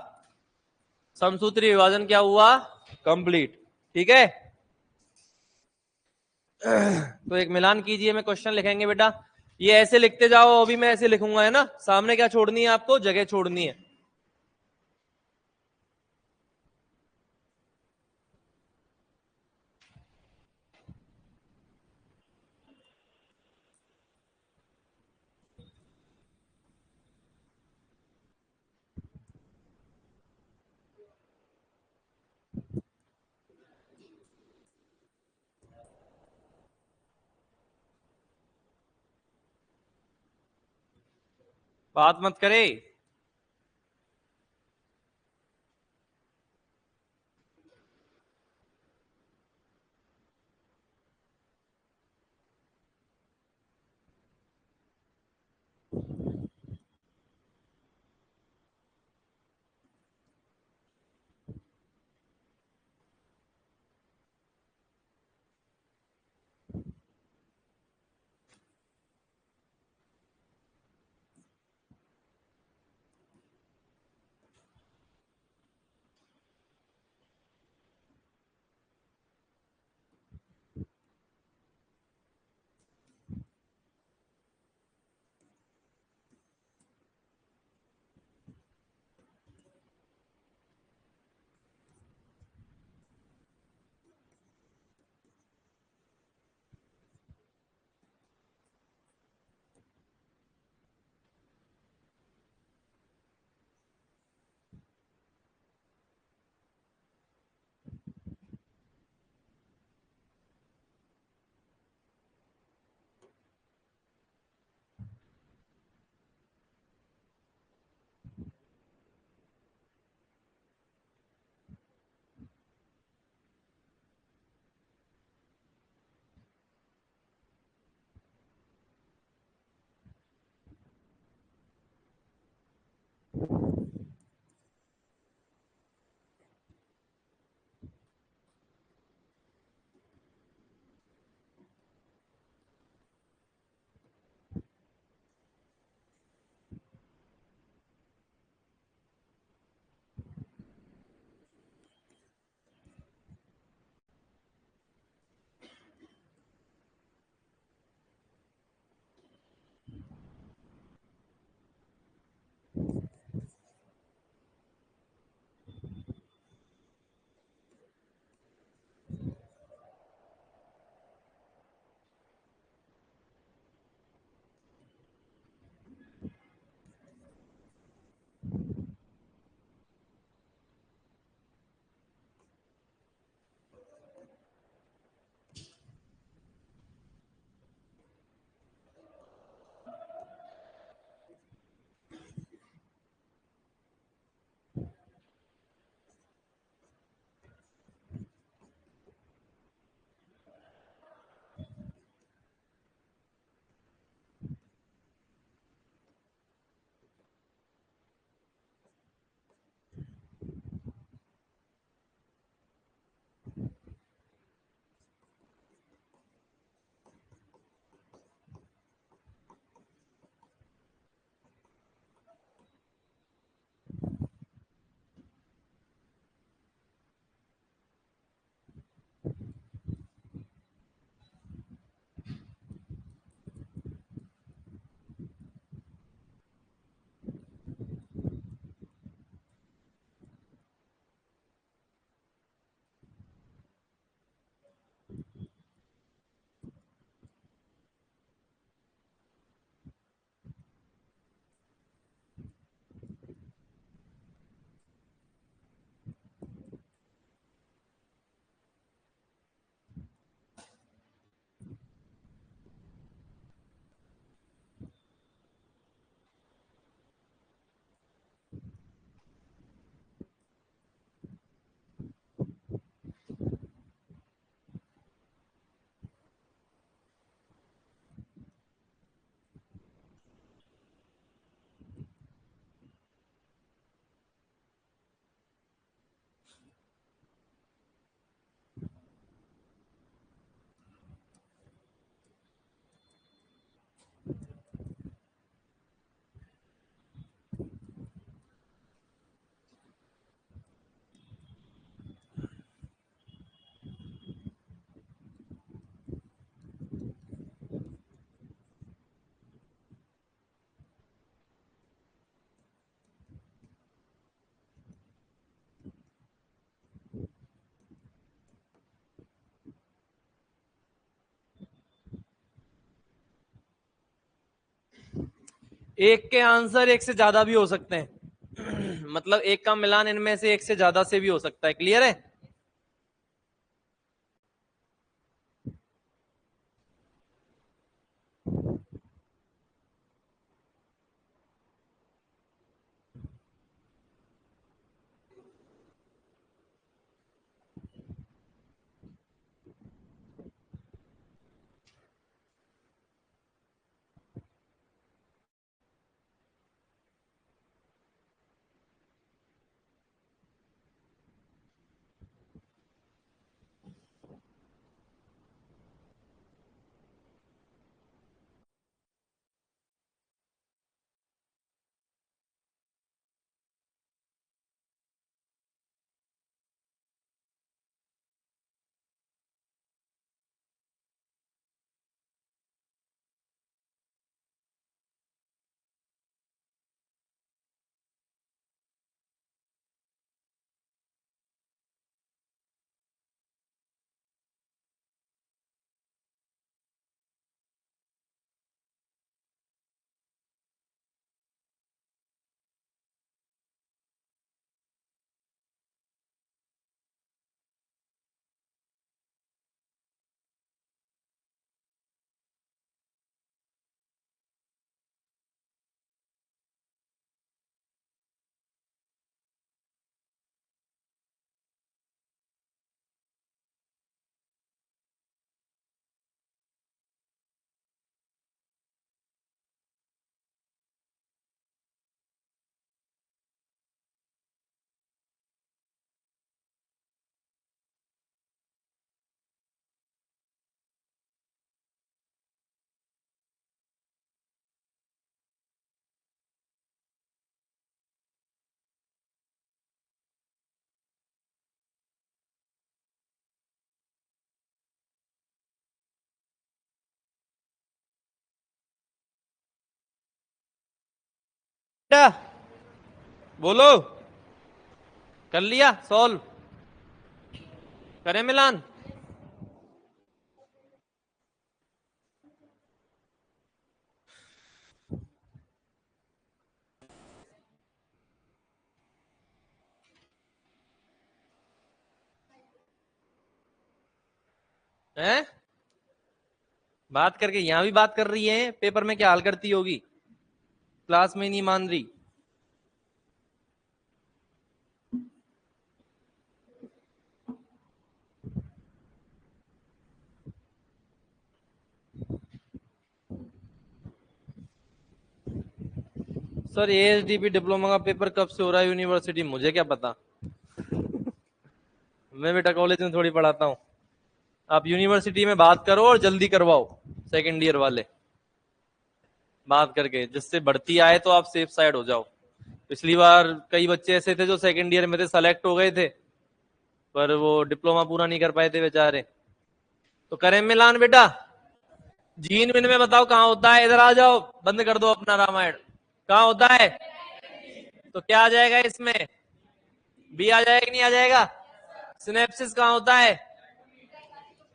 समसूत्री विभाजन क्या हुआ? कंप्लीट। ठीक है, तो एक मिलान कीजिए में क्वेश्चन लिखेंगे बेटा। ये ऐसे लिखते जाओ, अभी मैं ऐसे लिखूंगा, है ना। सामने क्या छोड़नी है आपको? जगह छोड़नी है। बात मत करे। एक के आंसर एक से ज्यादा भी हो सकते हैं मतलब एक का मिलान इनमें से एक से ज्यादा से भी हो सकता है। क्लियर है? बेटा बोलो, कर लिया सॉल्व? करें मिलान? हैं? बात करके यहां भी बात कर रही है, पेपर में क्या हाल करती होगी? क्लास में नहीं मान रही। सर एएचडीपी डिप्लोमा का पेपर कब से हो रहा है यूनिवर्सिटी? मुझे क्या पता, मैं बेटा कॉलेज में थोड़ी पढ़ाता हूँ। आप यूनिवर्सिटी में बात करो और जल्दी करवाओ, सेकेंड ईयर वाले बात करके, जिससे भर्ती आए तो आप सेफ साइड हो जाओ। पिछली बार कई बच्चे ऐसे थे जो सेकेंड ईयर में थे, सेलेक्ट हो गए थे, पर वो डिप्लोमा पूरा नहीं कर पाए थे बेचारे। तो करें मिलान बेटा? जीन विन में बताओ कहाँ होता है, इधर आ जाओ, बंद कर दो अपना रामायण। कहाँ होता है? तो क्या आ जाएगा इसमें? बी आ जाएगा कि नहीं आ जाएगा? सिनेप्सिस कहाँ होता है?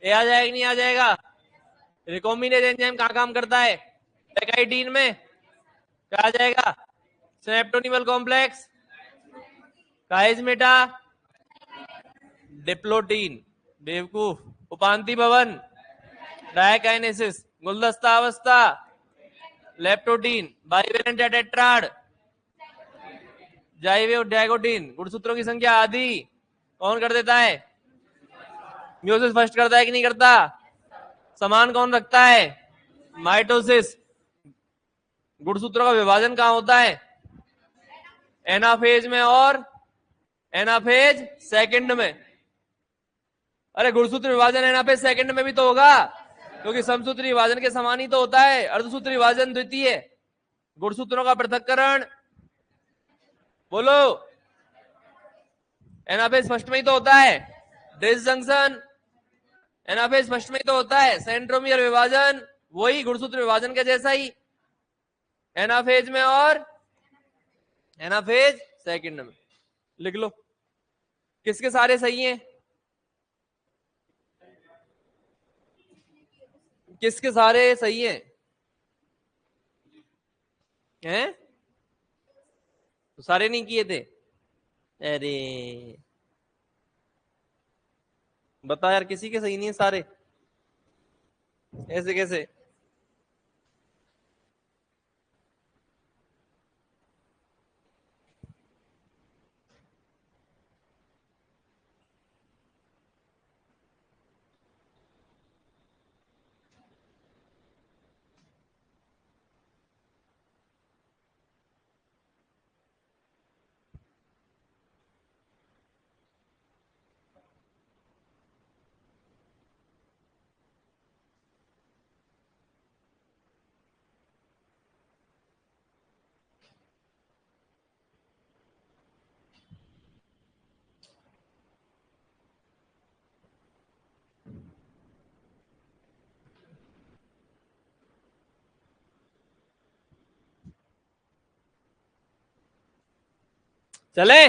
ए आ जाएगा कि नहीं आ जाएगा? रिकॉम्बिनेज एंजाइम कहाँ काम करता है? पेकाइडीन में। क्या आ जाएगा? Synaptonemal complex. Chiasmata diplotene. बेवकूफ। उपांति भवन। डायकाइनेसिस। गुलदस्ता अवस्था। लेप्टोटीन। Bivalent tetrad. जाइवे डायगोटीन। गुणसूत्रों की संख्या आधी। कौन कर देता है? म्यूसिस फर्स्ट करता है कि नहीं करता? समान कौन रखता है? माइटोसिस। गुणसूत्रों का विभाजन कहां होता है? एनाफेज में और एनाफेज सेकंड में। अरे गुणसूत्र विभाजन एनाफेज सेकंड में भी तो होगा। क्योंकि समसूत्री विभाजन के समान ही तो होता है। अर्धसूत्री विभाजन द्वितीय, गुणसूत्रों का पृथक्करण, बोलो। एनाफेज फर्स्ट में ही तो होता है। डिसजंक्शन एनाफेज फर्स्ट में ही तो होता है। सेंट्रोमियर विभाजन वही गुणसूत्र विभाजन के जैसा ही, एनाफेज में और एनाफेज सेकंड में। लिख लो किसके सारे सही हैं, किसके सारे सही हैं? हैं? तो सारे नहीं किए थे। अरे बता यार, किसी के सही नहीं है सारे, ऐसे कैसे? चले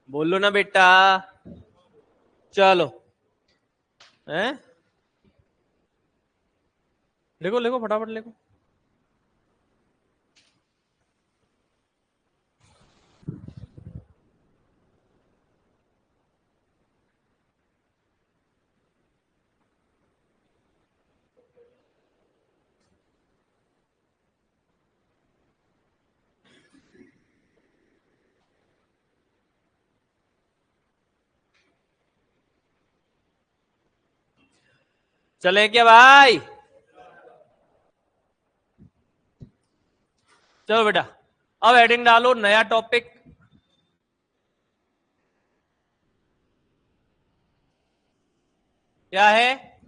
बोलो ना बेटा, चलो। हैं? लिखो लिखो फटाफट लिखो। चले क्या भाई? चलो बेटा, अब हेडिंग डालो नया टॉपिक। क्या है?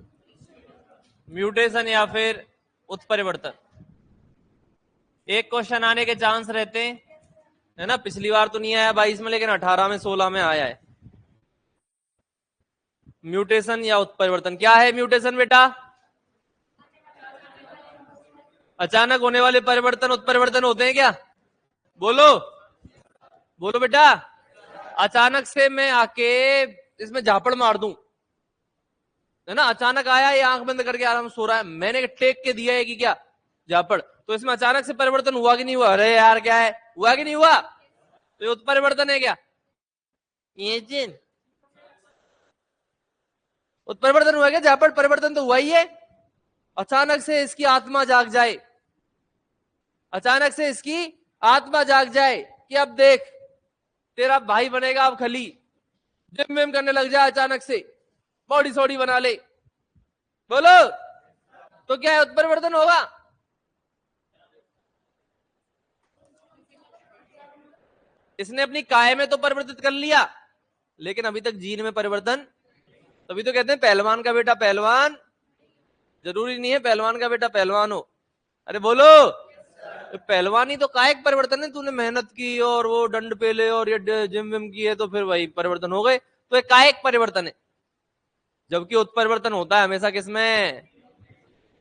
म्यूटेशन या फिर उत्परिवर्तन। एक क्वेश्चन आने के चांस रहते हैं, है ना। पिछली बार तो नहीं आया 22 में, लेकिन 18 में 16 में आया है। म्यूटेशन या उत्परिवर्तन, क्या है म्यूटेशन बेटा? अचानक होने वाले परिवर्तन उत्परिवर्तन होते हैं क्या? बोलो बोलो बेटा। अचानक से मैं आके इसमें झापड़ मार दूं, है ना। अचानक आया, ये आंख बंद करके आराम से सो रहा है, मैंने टेक के दिया है कि क्या झापड़, तो इसमें अचानक से परिवर्तन हुआ कि नहीं हुआ? अरे यार क्या है, हुआ कि नहीं हुआ? तो ये उत्परिवर्तन है क्या? ये जिन उत्परिवर्तन हुआ क्या? झापड़ परिवर्तन तो हुआ ही है। अचानक से इसकी आत्मा जाग जाए, अचानक से इसकी आत्मा जाग जाए कि अब देख तेरा भाई बनेगा अब खली, जिम विम करने लग जाए, अचानक से बॉडी सॉडी बना ले, बोलो तो क्या है? उत्परिवर्तन होगा। इसने अपनी काय में तो परिवर्तित कर लिया, लेकिन अभी तक जीन में परिवर्तन। तभी तो कहते हैं पहलवान का बेटा पहलवान, जरूरी नहीं है पहलवान का बेटा पहलवान हो। अरे बोलो, पहलवानी तो कायिक परिवर्तन है, तूने मेहनत की और वो दंड पेले और ये जिम विम किए तो फिर वही परिवर्तन हो गए, तो एक कायिक परिवर्तन है। जबकि उत्परिवर्तन होता है हमेशा किसमें?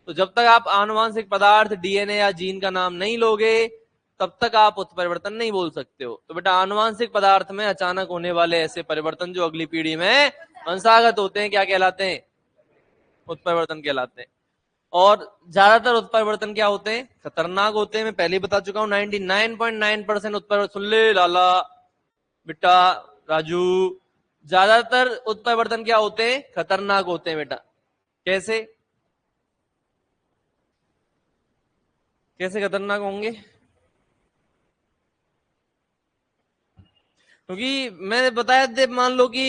तो जब तक आप आनुवांशिक पदार्थ डीएनए या जीन का नाम नहीं लोगे, तब तक आप उत्परिवर्तन नहीं बोल सकते हो। तो बेटा आनुवांशिक पदार्थ में अचानक होने वाले ऐसे परिवर्तन जो अगली पीढ़ी में वंशागत होते हैं, क्या कहलाते हैं? उत्परिवर्तन कहलाते हैं। और ज्यादातर उत्परिवर्तन क्या होते हैं? खतरनाक होते हैं। मैं पहले ही बता चुका हूं 99.9% उत्परिवर्तन। सुन ले लाला बेटा राजू, ज्यादातर उत्परिवर्तन क्या होते हैं? खतरनाक होते हैं बेटा। कैसे कैसे खतरनाक होंगे? क्योंकि मैंने बताया थे, मान लो कि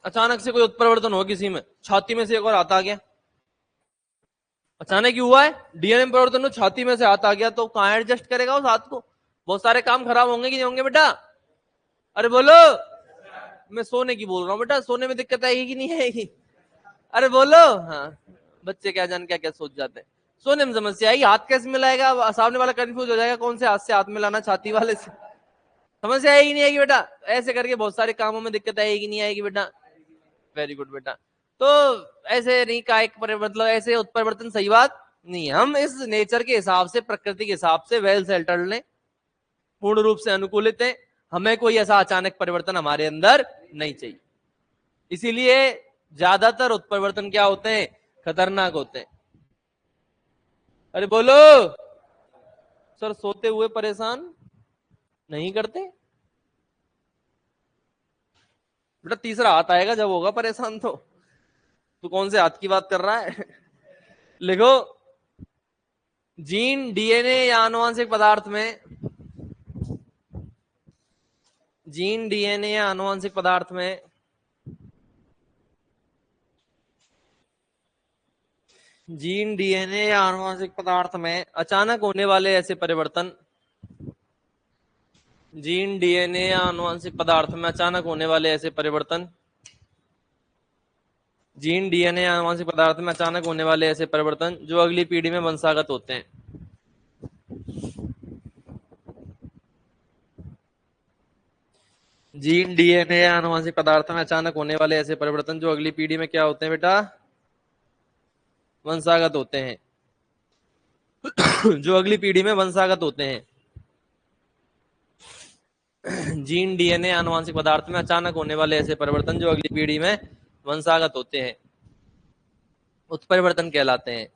अचानक से कोई उत्परिवर्तन हो किसी में, छाती में से एक और हाथ आ गया, अचानक ही हुआ है डीएनए परिवर्तन, तो छाती में से हाथ आ गया, तो कहां एडजस्ट करेगा उस हाथ को? बहुत सारे काम खराब होंगे कि नहीं होंगे बेटा? अरे बोलो। मैं सोने की बोल रहा हूँ बेटा, सोने में दिक्कत आएगी कि नहीं आएगी? अरे बोलो। हाँ बच्चे क्या जान क्या क्या सोच जाते हैं। सोने में समस्या आएगी, हाथ कैसे मिलाएगा, सामने वाला कंफ्यूज हो जाएगा कौन से हाथ से हाथ मिलाना, छाती वाले से। समस्या आएगी नहीं आएगी बेटा? ऐसे करके बहुत सारे कामों में दिक्कत आएगी नहीं आएगी बेटा? वेरी गुड बेटा। तो ऐसे नहीं का एक मतलब ऐसे उत्परिवर्तन सही बात नहीं है। हम इस नेचर के हिसाब से, प्रकृति के हिसाब से वेल सेटल्ड ने, पूर्ण रूप से अनुकूलित है। हमें कोई ऐसा अचानक परिवर्तन हमारे अंदर नहीं चाहिए। इसीलिए ज्यादातर उत्परिवर्तन क्या होते हैं? खतरनाक होते हैं। अरे बोलो सर, सोते हुए परेशान नहीं करते बेटा, तीसरा हाथ आएगा जब होगा परेशान। तो तू कौन से हाथ की बात कर रहा है? लिखो, जीन, डीएनए या आनुवंशिक पदार्थ में, जीन, डीएनए या आनुवंशिक पदार्थ में जीन, डीएनए या आनुवंशिक पदार्थ में अचानक होने वाले ऐसे परिवर्तन, जीन, डीएनए या आनुवंशिक पदार्थ में अचानक होने वाले ऐसे परिवर्तन, जीन, डीएनए या आनुवंशिक पदार्थ में अचानक होने वाले ऐसे परिवर्तन जो अगली पीढ़ी में वंशागत होते हैं। जीन, डीएनए या आनुवंशिक पदार्थ में अचानक होने वाले ऐसे परिवर्तन जो अगली पीढ़ी में क्या होते हैं बेटा? वंशागत होते हैं। जो अगली पीढ़ी में वंशागत होते हैं। जीन, डीएनए, आनुवंशिक पदार्थ में अचानक होने वाले ऐसे परिवर्तन जो अगली पीढ़ी में वंशागत होते हैं, उत्परिवर्तन कहलाते हैं।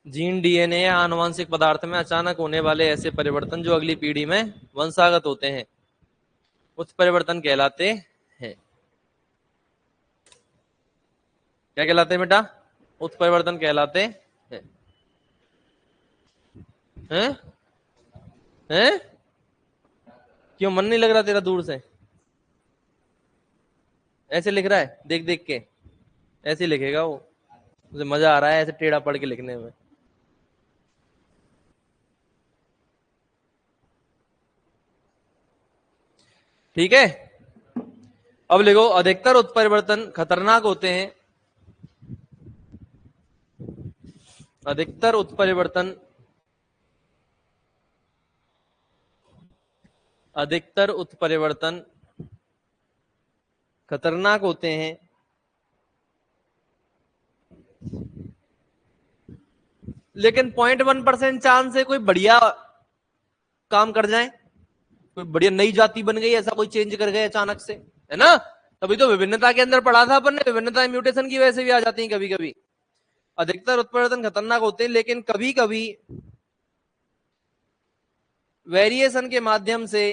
जीन, डीएनए या आनुवंशिक पदार्थ में अचानक होने वाले ऐसे परिवर्तन जो अगली पीढ़ी में वंशागत होते हैं, उत्परिवर्तन कहलाते हैं। क्या कहलाते हैं बेटा? उत्परिवर्तन कहलाते हैं। हैं? हैं? क्यों मन नहीं लग रहा तेरा दूर से? ऐसे लिख रहा है देख देख के? ऐसे ही लिखेगा वो, मुझे मजा आ रहा है ऐसे टेढ़ा पढ़ के लिखने में। ठीक है, अब लिखो, अधिकतर उत्परिवर्तन खतरनाक होते हैं। अधिकतर उत्परिवर्तन, अधिकतर उत्परिवर्तन खतरनाक होते हैं, लेकिन 0.1% चांस है कोई बढ़िया काम कर जाए, कोई बढ़िया नई जाति बन गई, ऐसा कोई चेंज कर गए अचानक से, है ना? तभी तो विभिन्नता के अंदर पढ़ा था अपन ने, विभिन्नता म्यूटेशन की वजह से भी आ जाती है कभी कभी। अधिकतर उत्परिवर्तन खतरनाक होते हैं, लेकिन कभी कभी वेरिएशन के माध्यम से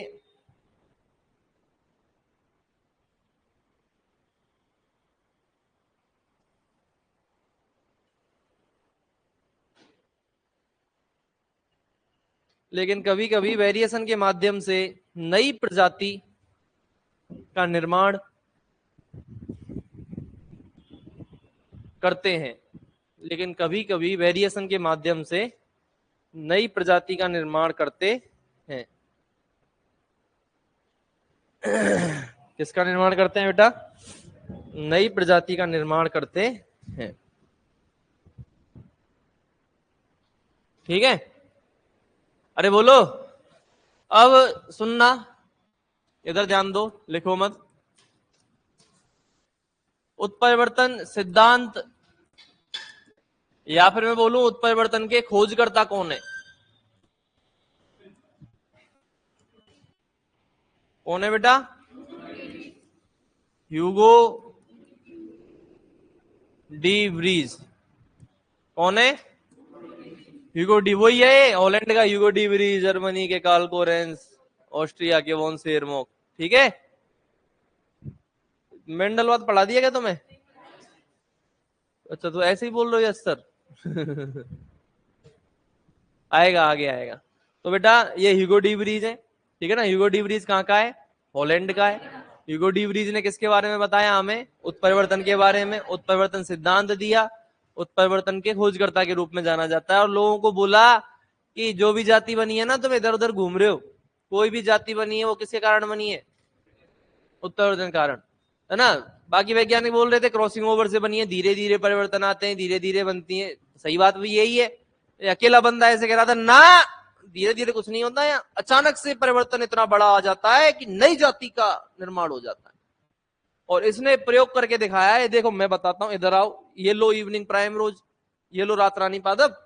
लेकिन कभी कभी वेरिएशन के माध्यम से नई प्रजाति का निर्माण करते हैं, लेकिन कभी कभी वेरिएशन के माध्यम से नई प्रजाति का निर्माण करते हैं। किसका निर्माण करते हैं बेटा? नई प्रजाति का निर्माण करते हैं। ठीक है, अरे बोलो। अब सुनना, इधर ध्यान दो, लिखो मत। उत्परिवर्तन सिद्धांत, या फिर मैं बोलूं उत्परिवर्तन के खोजकर्ता कौन है? कौन है बेटा? Hugo de Vries. कौन है? ह्यूगो डी, वही है हॉलैंड का ह्यूगो डी व्रीज, जर्मनी के कार्ल कोरेंस, ऑस्ट्रिया के वॉन सेरमॉक। ठीक है, मेंडलवाद पढ़ा दिया क्या तुम्हें? अच्छा, तो ऐसे ही बोल रहे हो यस सर? आएगा, आगे आएगा। तो बेटा ये ह्यूगो डी व्रीज है, ठीक है ना? ह्यूगो डी व्रीज कहाँ का है? हॉलैंड का है। ह्यूगो डी व्रीज ने किसके बारे में बताया हमें? उत्परिवर्तन के बारे में। उत्परिवर्तन सिद्धांत दिया, उत्परिवर्तन के खोजकर्ता के रूप में जाना जाता है, और लोगों को बोला कि जो भी जाति बनी है ना, तुम इधर उधर घूम रहे हो, कोई भी जाति बनी है वो किसके कारण बनी है? उत्परिवर्तन कारण, है ना? बाकी वैज्ञानिक बोल रहे थे क्रॉसिंग ओवर से बनी है, धीरे धीरे परिवर्तन आते हैं, धीरे धीरे बनती है। सही बात भी यही है। अकेला बंदा ऐसे कह रहा था ना, धीरे धीरे कुछ नहीं होता है, अचानक से परिवर्तन इतना बड़ा आ जाता है कि नई जाति का निर्माण हो जाता है। और इसने प्रयोग करके दिखाया है। देखो मैं बताता हूं, इधर आओ। ये लो इवनिंग प्राइम रोज, ये लो रात रानी पादप।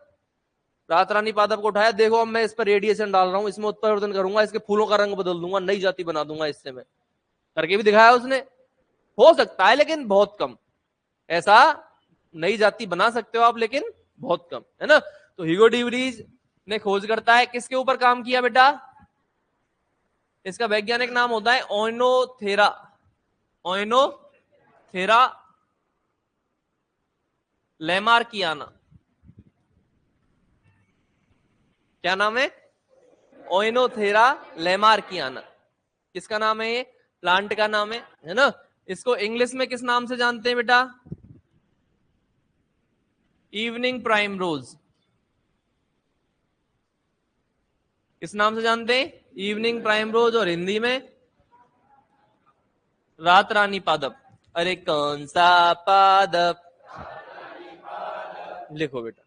रात रानी पादप को उठाया, देखो अब मैं इस पर रेडिएशन डाल रहा हूं, इसमें उत्परिवर्तन करूंगा, इसके फूलों का रंग बदल दूंगा, नई जाति बना दूंगा इससे मैं। करके भी दिखाया उसने। हो सकता है लेकिन बहुत कम ऐसा नई जाति बना सकते हो आप, लेकिन बहुत कम है ना। तो ह्यूगो डिवरीज ने खोज करता है, किसके ऊपर काम किया बेटा? इसका वैज्ञानिक नाम होता है ओइनोथेरा, ओइनोथेरा लैमार्कियाना। क्या नाम है? ओइनोथेरा लैमार्कियाना। किसका नाम है? ये प्लांट का नाम है ना। इसको इंग्लिश में किस नाम से जानते हैं बेटा? इवनिंग प्राइम रोज। किस नाम से जानते हैं? इवनिंग प्राइम रोज। और हिंदी में रात रानी पादप। अरे कौन सा पादप? लिखो बेटा।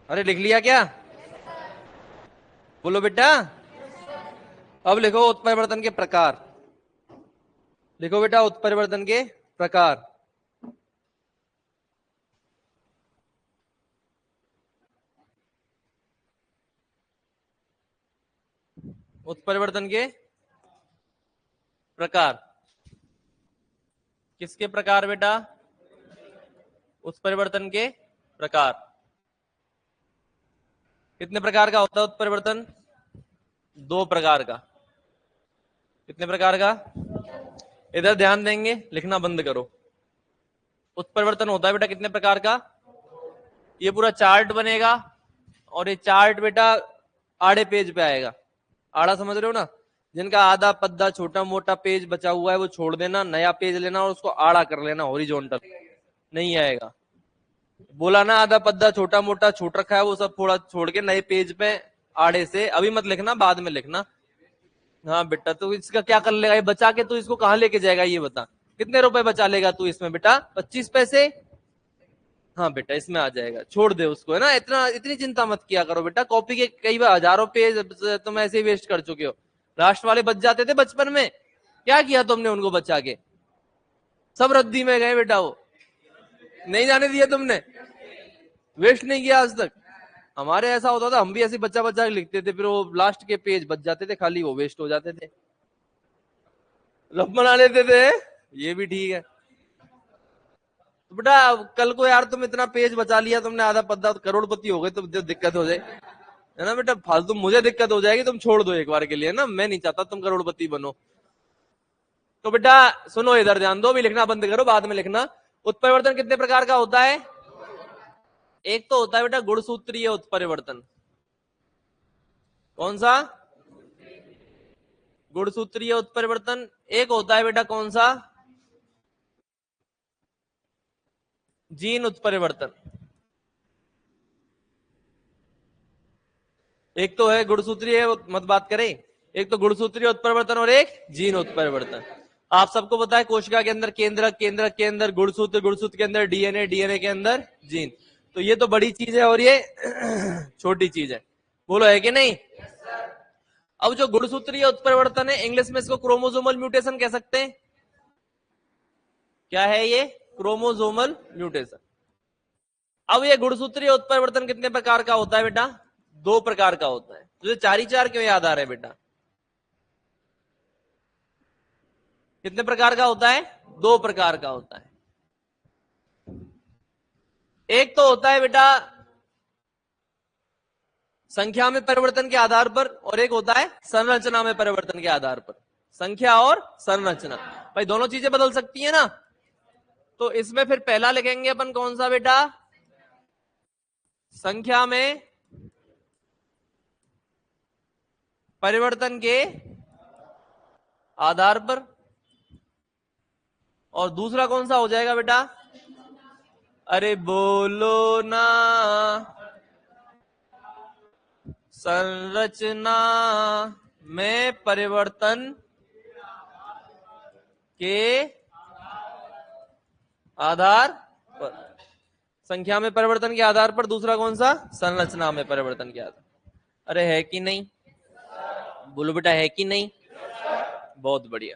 अरे लिख लिया क्या? बोलो बेटा। अब लिखो उत्परिवर्तन के प्रकार। लिखो बेटा उत्परिवर्तन के प्रकार। उत्परिवर्तन के प्रकार। किसके प्रकार बेटा? उत्परिवर्तन के प्रकार। कितने प्रकार का होता है उत्परिवर्तन? दो प्रकार का। कितने प्रकार का? इधर ध्यान देंगे, लिखना बंद करो। उत्परिवर्तन होता है बेटा कितने प्रकार का? ये पूरा चार्ट बनेगा और ये चार्ट बेटा आड़े पेज पे आएगा। आड़ा समझ रहे हो ना? जिनका आधा पद्दा छोटा मोटा पेज बचा हुआ है वो छोड़ देना, नया पेज लेना और उसको आड़ा कर लेना, हॉरिजॉन्टल नहीं आएगा। बोला ना आधा पद्दा छोटा मोटा छूट रखा है वो सब थोड़ा छोड़ के नए पेज पे आड़े से, अभी मत लिखना बाद में लिखना। हाँ बेटा तो इसका क्या कर लेगा ये बचा के? तू इसको कहाँ लेके जाएगा ये बता? कितने रुपए बचा लेगा तू इसमें बेटा? 25 पैसे। हाँ बेटा इसमें आ जाएगा, छोड़ दे उसको, है ना? इतनी चिंता मत किया करो बेटा। कॉपी के कई बार हजारों पेज तुम ऐसे ही वेस्ट कर चुके हो। लास्ट वाले बच जाते थे बचपन में, क्या किया तुमने उनको बचा के? सब रद्दी में गए बेटा, वो नहीं जाने दिया तुमने, वेस्ट नहीं किया आज तक। हमारे ऐसा होता था, हम भी ऐसे बच्चा बच्चा लिखते थे, फिर वो लास्ट के पेज बच जाते थे खाली, वो वेस्ट हो जाते थे, रफ बना लेते थे। ये भी ठीक है तो बेटा कल को यार तुम इतना पेज बचा लिया तुमने, आधा पद्दा, तो करोड़पति हो गए तो दिक्कत हो जाए, है ना बेटा? फालतू मुझे दिक्कत हो जाएगी, तुम छोड़ दो एक बार के लिए ना, मैं नहीं चाहता तुम करोड़पति बनो। तो बेटा सुनो, इधर ध्यान दो, भी लिखना बंद करो, बाद में लिखना। उत्परिवर्तन कितने प्रकार का होता है? एक तो होता है बेटा गुणसूत्रीय उत्परिवर्तन। कौन सा? गुणसूत्रीय उत्परिवर्तन। एक होता है बेटा कौन सा? जीन उत्परिवर्तन। एक तो है गुणसूत्रीय, मत बात करें, एक तो गुणसूत्रीय उत्परिवर्तन और एक जीन उत्परिवर्तन। आप सबको पता है कोशिका के अंदर केंद्रक, केंद्रक के अंदर गुणसूत्र, गुणसूत्र के अंदर डीएनए, डीएनए के अंदर जीन। तो ये तो बड़ी चीज है और ये छोटी चीज है, बोलो है कि नहीं? अब जो गुणसूत्रीय उत्परिवर्तन है, इंग्लिश में इसको क्रोमोसोमल म्यूटेशन कह सकते हैं। क्या है ये? Chromosomal mutation. अब ये गुणसूत्रीय उत्परिवर्तन कितने प्रकार का होता है बेटा? 2 प्रकार का होता है। तुझे 4 ही 4 क्यों याद आ रहे हैं बेटा? कितने प्रकार का होता है? 2 प्रकार का होता है। एक तो होता है बेटा संख्या में परिवर्तन के आधार पर, और एक होता है संरचना में परिवर्तन के आधार पर। संख्या और संरचना, भाई दोनों चीजें बदल सकती है ना। तो इसमें फिर पहला लिखेंगे अपन कौन सा बेटा? संख्या में परिवर्तन के आधार पर। और दूसरा कौन सा हो जाएगा बेटा? अरे बोलो ना, संरचना में परिवर्तन के आधार पर। संख्या में परिवर्तन के आधार पर, दूसरा कौन सा? संरचना में परिवर्तन के आधार। अरे है कि नहीं? बोलो बेटा है कि नहीं? बहुत बढ़िया।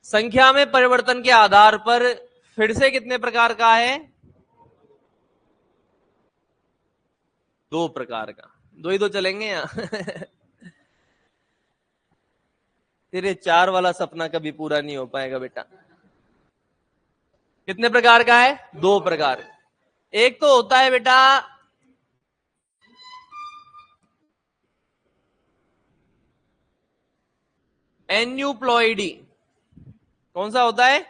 संख्या में परिवर्तन के आधार पर फिर से कितने प्रकार का है? 2 प्रकार का। 2 ही तो चलेंगे यहाँ तेरे 4 वाला सपना कभी पूरा नहीं हो पाएगा बेटा। कितने प्रकार का है? 2 प्रकार। एक तो होता है बेटा एन्यूप्लॉइडी। कौन सा होता है?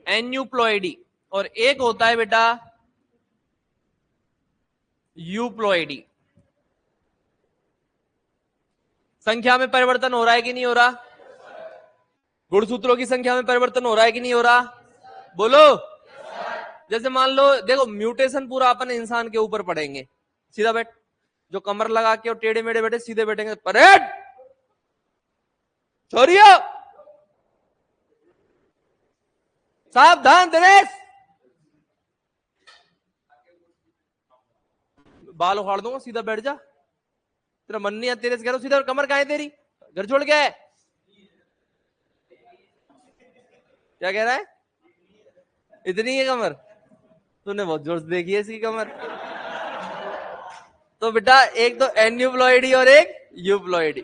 एन्यूप्लॉइडी। और एक होता है बेटा यूप्लॉइडी। संख्या में परिवर्तन हो रहा है कि नहीं हो रहा? गुणसूत्रों की संख्या में परिवर्तन हो रहा है कि नहीं हो रहा? बोलो। जैसे मान लो देखो, म्यूटेशन पूरा अपन इंसान के ऊपर पड़ेंगे। सीधा बैठ, जो कमर लगा के और टेढ़े मेढ़े बैठे सीधे बैठेंगे। परेड छोरियो, सावधान दिनेश, बाल उखाड़ दूंगा, सीधा बैठ जा। तेरा मन नहीं है, तेरे से कह रहा हूं सीधा। कमर कहां है तेरी? घर छोड़ के है? क्या कह रहा है? इतनी है कमर? तूने बहुत जोर से देखी है इसकी कमर। तो बेटा एक तो एन्यूप्लॉइडी और एक यूप्लॉइडी।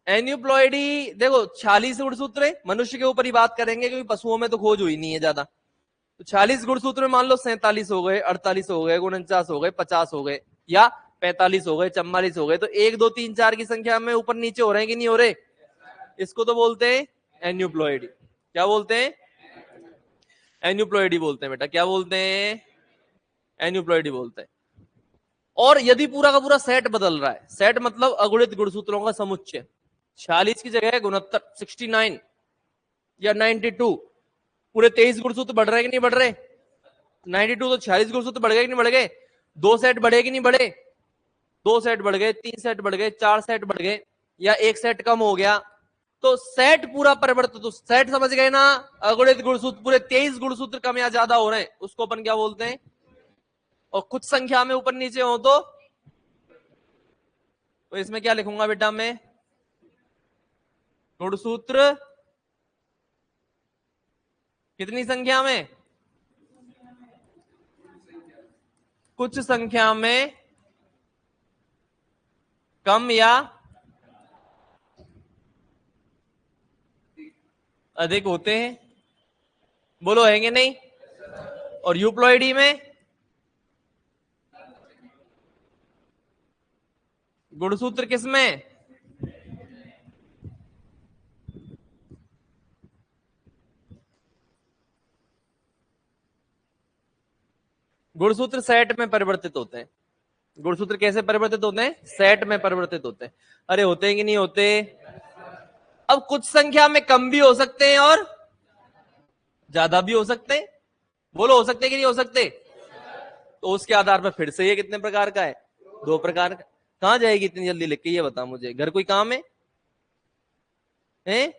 एन्यूप्लॉइडी देखो 46 गुणसूत्र है, मनुष्य के ऊपर ही बात करेंगे क्योंकि पशुओं में तो खोज हुई नहीं है ज्यादा। तो 46 गुणसूत्र में मान लो 47 हो गए, 48 हो गए, 49 हो गए, 50 हो गए, या 45 हो गए, 44 हो गए। तो 1 2 3 4 की संख्या में ऊपर नीचे हो रहे हैं कि नहीं हो रहे? इसको तो बोलते हैं एन्यूप्लॉइडी। क्या बोलते हैं? एन्यूप्लॉइडी बोलते हैं बेटा। क्या बोलते हैं? एन्यूप्लॉइडी बोलते हैं। और यदि पूरा का पूरा सेट बदल रहा है, सेट मतलब अगुणित गुणसूत्रों का समुच्चय, 46 की जगह 69, 69 या 92, पूरे 23 गुणसूत्र बढ़ रहे कि नहीं बढ़ रहे? 92 तो 46 गुणसूत्र बढ़ गए कि नहीं बढ़ गए? 2 सेट बढ़े कि नहीं बढ़े? 2 सेट बढ़ गए, 3 सेट बढ़ गए, 4 सेट बढ़ गए, या 1 सेट कम हो गया, तो सेट पूरा परिवर्तित। तो सेट समझ गए ना? अगुणित गुणसूत्र पूरे 23 गुणसूत्र कम या ज्यादा हो रहे हैं, उसको अपन क्या बोलते हैं? और कुछ संख्या में ऊपर नीचे हो तो इसमें क्या लिखूंगा बेटा मैं? गुणसूत्र कितनी संख्या में? कुछ संख्या में कम या अधिक होते हैं। बोलो हैंगे नहीं? और यूप्लॉइडी में गुणसूत्र किसमें? गुणसूत्र सेट में परिवर्तित होते हैं। गुणसूत्र कैसे परिवर्तित होते हैं? सेट में परिवर्तित होते हैं। अरे होते हैं कि नहीं होते? अब कुछ संख्या में कम भी हो सकते हैं और ज्यादा भी हो सकते हैं। बोलो हो सकते कि नहीं हो सकते? तो उसके आधार पर फिर से ये कितने प्रकार का है? 2 प्रकार का। कहां जाएगी इतनी जल्दी लिख के? ये बता मुझे, घर कोई काम है? हैं?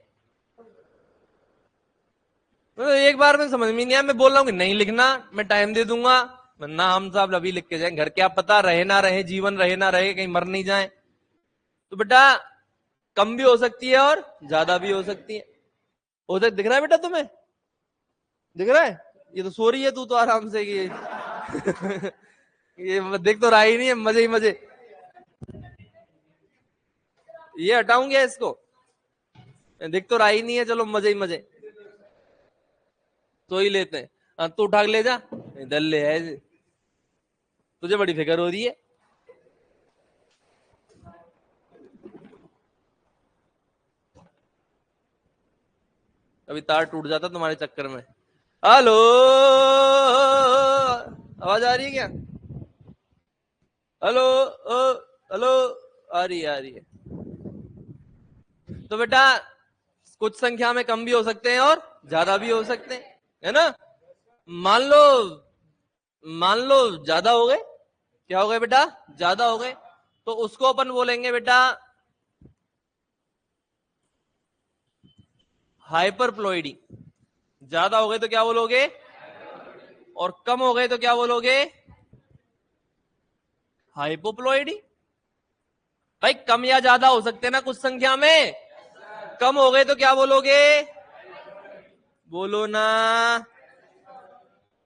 तो एक बार में समझ में नहीं आया, मैं बोल रहा हूँ कि नहीं लिखना, मैं टाइम दे दूंगा, वरना हम साहब अभी लिख के जाए। घर क्या पता रहे ना रहे, जीवन रहे ना रहे, कहीं मर नहीं जाए। तो बेटा कम भी हो सकती है और ज्यादा भी हो सकती है। उधर दिख रहा है बेटा तुम्हें? दिख रहा है? ये तो सो रही है तू तो आराम से। ये ये दिख तो रहा ही नहीं है, मजे ही मजे। ये हटाऊंगा इसको, दिख तो रहा ही नहीं है, चलो मजे ही मजे। तो ही लेते हैं। तू उठा के ले जा, इधर ले है, तुझे बड़ी फिक्र हो रही है। अभी तार टूट जाता तुम्हारे चक्कर में। हेलो, आवाज आ रही है क्या? हेलो, हेलो, आ रही है, आ रही है। तो बेटा कुछ संख्या में कम भी हो सकते हैं और ज्यादा भी हो सकते हैं, है ना? मान लो, मान लो ज्यादा हो गए। क्या हो गए बेटा? ज्यादा हो गए, तो उसको अपन बोलेंगे बेटा हाइपरप्लॉइडी। ज्यादा हो गए तो क्या बोलोगे? और कम हो गए तो क्या बोलोगे? हाइपोप्लॉइडी। भाई कम या ज्यादा हो सकते हैं ना कुछ संख्या में? कम हो गए तो क्या बोलोगे? बोलो ना।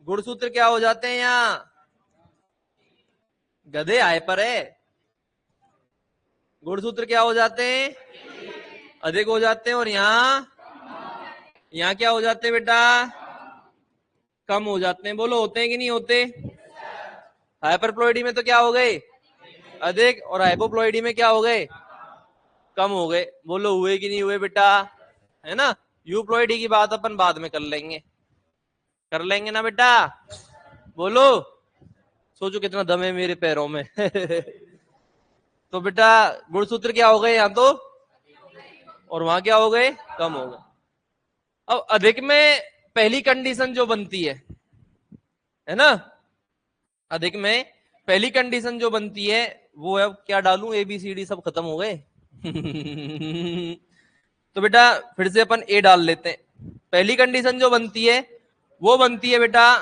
गुणसूत्र क्या हो जाते हैं यहाँ? गधे हाइपर है। गुणसूत्र क्या हो जाते हैं? अधिक हो जाते हैं। और यहाँ क्या हो जाते हैं बेटा? कम हो जाते हैं। बोलो होते हैं कि नहीं होते? हाइपरप्लॉइडी में तो क्या हो गए? अधिक। और हाइपोप्लॉइडी में क्या हो गए? कम हो गए। बोलो हुए कि नहीं हुए बेटा? है ना? यूप्लॉइडी की बात अपन बाद में कर लेंगे, कर लेंगे ना बेटा? बोलो। सोचो कितना दम है मेरे पैरों में। तो बेटा गुणसूत्र क्या हो गए यहाँ तो, और वहां क्या हो गए? कम हो गए। अब अधिक में पहली कंडीशन जो बनती है ना? अधिक में पहली कंडीशन जो बनती है वो है, क्या डालूं? ABCD सब खत्म हो गए। तो बेटा फिर से अपन ए डाल लेते हैं। पहली कंडीशन जो बनती है वो बनती है बेटा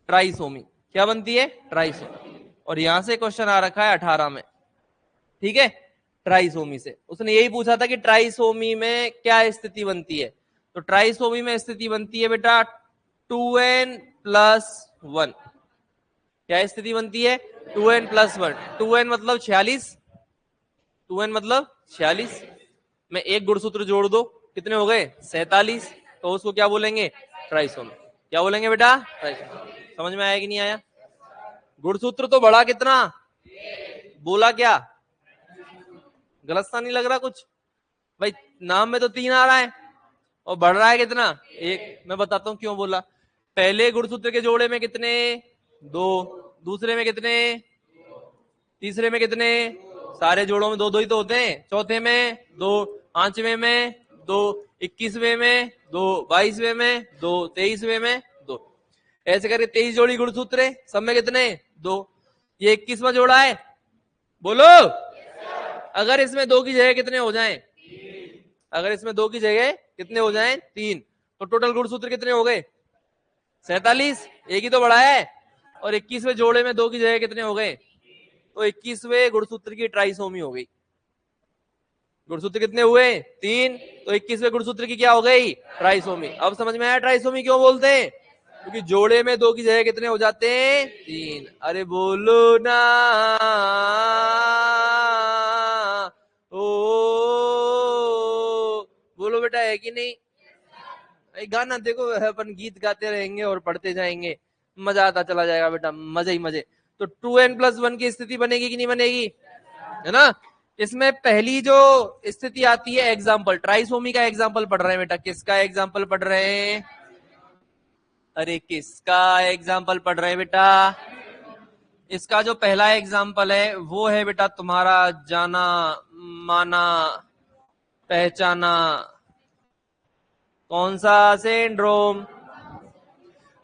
ट्राइसोमी। क्या बनती है? ट्राइसोमी। और यहां से क्वेश्चन आ रखा है 18 में, ठीक है? ट्राइसोमी से उसने यही पूछा था कि ट्राइसोमी में क्या स्थिति बनती है। तो ट्राइसोमी में स्थिति बनती है बेटा 2n+1। क्या स्थिति बनती है? 2n+1। 2n मतलब 46, 2n मतलब 46 में एक गुणसूत्र जोड़ दो, कितने हो गए? 47। तो उसको क्या बोलेंगे? ट्राइसोमी। क्या बोलेंगे बेटा? ट्राइसोमी। समझ में आया कि नहीं आया? गुणसूत्र तो बड़ा कितना? बोला क्या? गलत सा नहीं लग रहा कुछ? भाई नाम में तो 3 आ रहा है, और बढ़ रहा है कितना, एक। मैं बताता हूं क्यों बोला। पहले गुणसूत्र के जोड़े में कितने, दो। दूसरे में कितने, तीसरे में कितने, सारे जोड़ों में दो दो ही तो होते हैं। चौथे में दो, पांचवें में दो, 21वें में दो, 22वें में दो, 23वें में दो। ऐसे करके 23 जोड़ी गुणसूत्र है, सब में कितने, दो। ये 21वां जोड़ा है, बोलो। अगर इसमें दो की जगह कितने हो जाएं, अगर इसमें दो की जगह कितने हो जाएं, तीन, तो टोटल गुणसूत्र कितने हो गए, 47। एक ही तो बढ़ा है। और 21वें जोड़े में दो की जगह कितने हो गए, तो 21वें गुणसूत्र की ट्राइसोमी हो गई। गुणसूत्र कितने हुए, तीन, तो 21वें गुणसूत्र की क्या हो गई, ट्राइसोमी। अब समझ में आया ट्राइसोमी क्यों बोलते हैं, क्योंकि जोड़े में दो की जगह कितने हो जाते हैं, तीन। अरे बोलो ना, ओ बोलो बेटा, है कि नहीं। गाना देखो, अपन गीत गाते रहेंगे और पढ़ते जाएंगे, मजा आता चला जाएगा बेटा, मजे ही मजे। तो 2n+1 की स्थिति बनेगी कि नहीं बनेगी, है ना। इसमें पहली जो स्थिति आती है एग्जाम्पल, ट्राइसोमी का एग्जाम्पल पढ़ रहे हैं बेटा, किसका एग्जाम्पल पढ़ रहे हैं, अरे किसका एग्जाम्पल पढ़ रहे हैं बेटा। इसका जो पहला एग्जाम्पल है वो है बेटा तुम्हारा जाना माना पहचाना, कौन सा सिंड्रोम,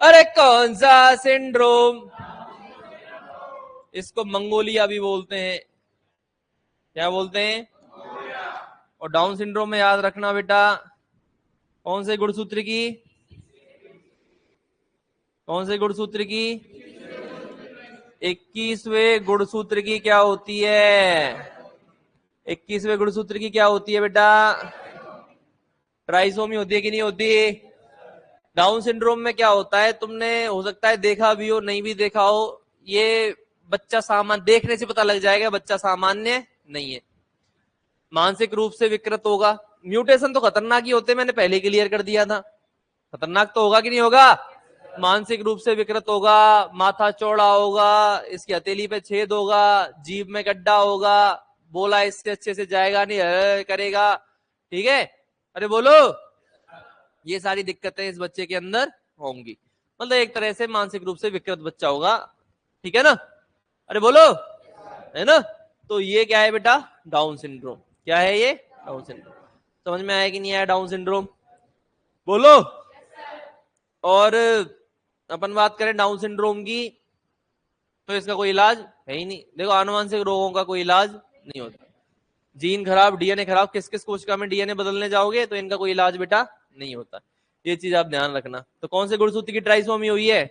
अरे कौन सा सिंड्रोम, इसको मंगोलिया भी बोलते हैं। क्या बोलते हैं, और डाउन सिंड्रोम में याद रखना बेटा, कौन से गुणसूत्र की, कौन से गुणसूत्र की, 21वें गुणसूत्र की क्या होती है, 21वें गुणसूत्र की क्या होती है बेटा, ट्राइसोमी होती है कि नहीं होती। डाउन सिंड्रोम में क्या होता है, तुमने हो सकता है देखा भी हो, नहीं भी देखा हो। ये बच्चा सामान्य, देखने से पता लग जाएगा बच्चा सामान्य नहीं है, मानसिक रूप से विकृत होगा। म्यूटेशन तो खतरनाक ही होते हैं, मैंने पहले क्लियर कर दिया था। खतरनाक तो होगा कि नहीं होगा, मानसिक रूप से विकृत होगा, माथा चौड़ा होगा, इसकी हथेली पे छेद होगा, जीभ में गड्ढा होगा, बोला इससे अच्छे से जाएगा नहीं, करेगा, ठीक है। अरे बोलो, ये सारी दिक्कतें इस बच्चे के अंदर होंगी, मतलब एक तरह से मानसिक रूप से विकृत बच्चा होगा, ठीक है ना। अरे बोलो, है ना। तो ये क्या है बेटा, डाउन सिंड्रोम। क्या है ये, डाउन सिंड्रोम। समझ में आया कि नहीं आया डाउन सिंड्रोम, बोलो। और अपन बात करें डाउन सिंड्रोम की, तो इसका कोई इलाज है ही नहीं। देखो, आनुवंशिक रोगों का कोई इलाज नहीं होता। जीन खराब, डीएनए खराब, किस किस कोशिका में डीएनए बदलने जाओगे तो इनका कोई इलाज बेटा नहीं होता। ये चीज आप ध्यान रखना। तो कौन से गुणसूत्र की ट्राइसोमी हुई है,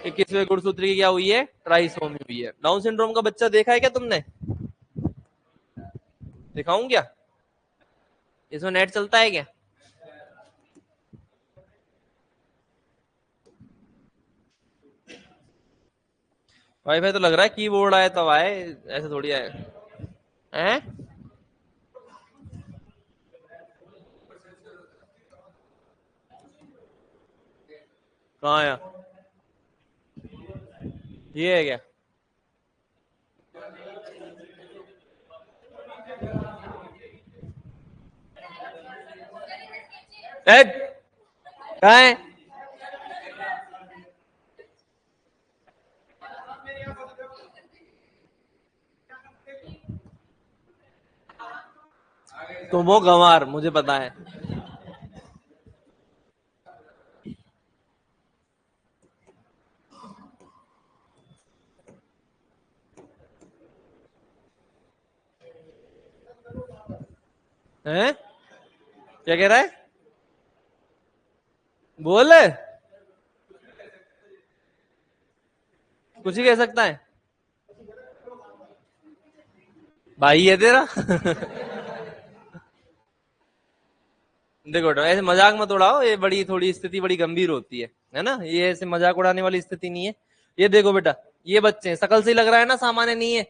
21वें गुणसूत्र की क्या हुई है, ट्राइसोमी हुई है। डाउन सिंड्रोम का बच्चा देखा है क्या तुमने, दिखाऊं क्या, इसमें नेट चलता है क्या, वाईफाई तो लग रहा है, कीबोर्ड आए तब आए, ऐसे थोड़ी आए हैं। कहाँ आया, ये है क्या, कहाँ है, तो वो गंवार, मुझे पता है। हैं, क्या कह रहा है, बोल, कुछ ही कह सकता है, भाई है तेरा। देखो ऐसे मजाक मत उड़ाओ, ये बड़ी थोड़ी स्थिति बड़ी गंभीर होती है ना। ये ऐसे मजाक उड़ाने वाली स्थिति नहीं है। ये देखो बेटा, ये बच्चे हैं, शकल से ही लग रहा है ना सामान्य नहीं है।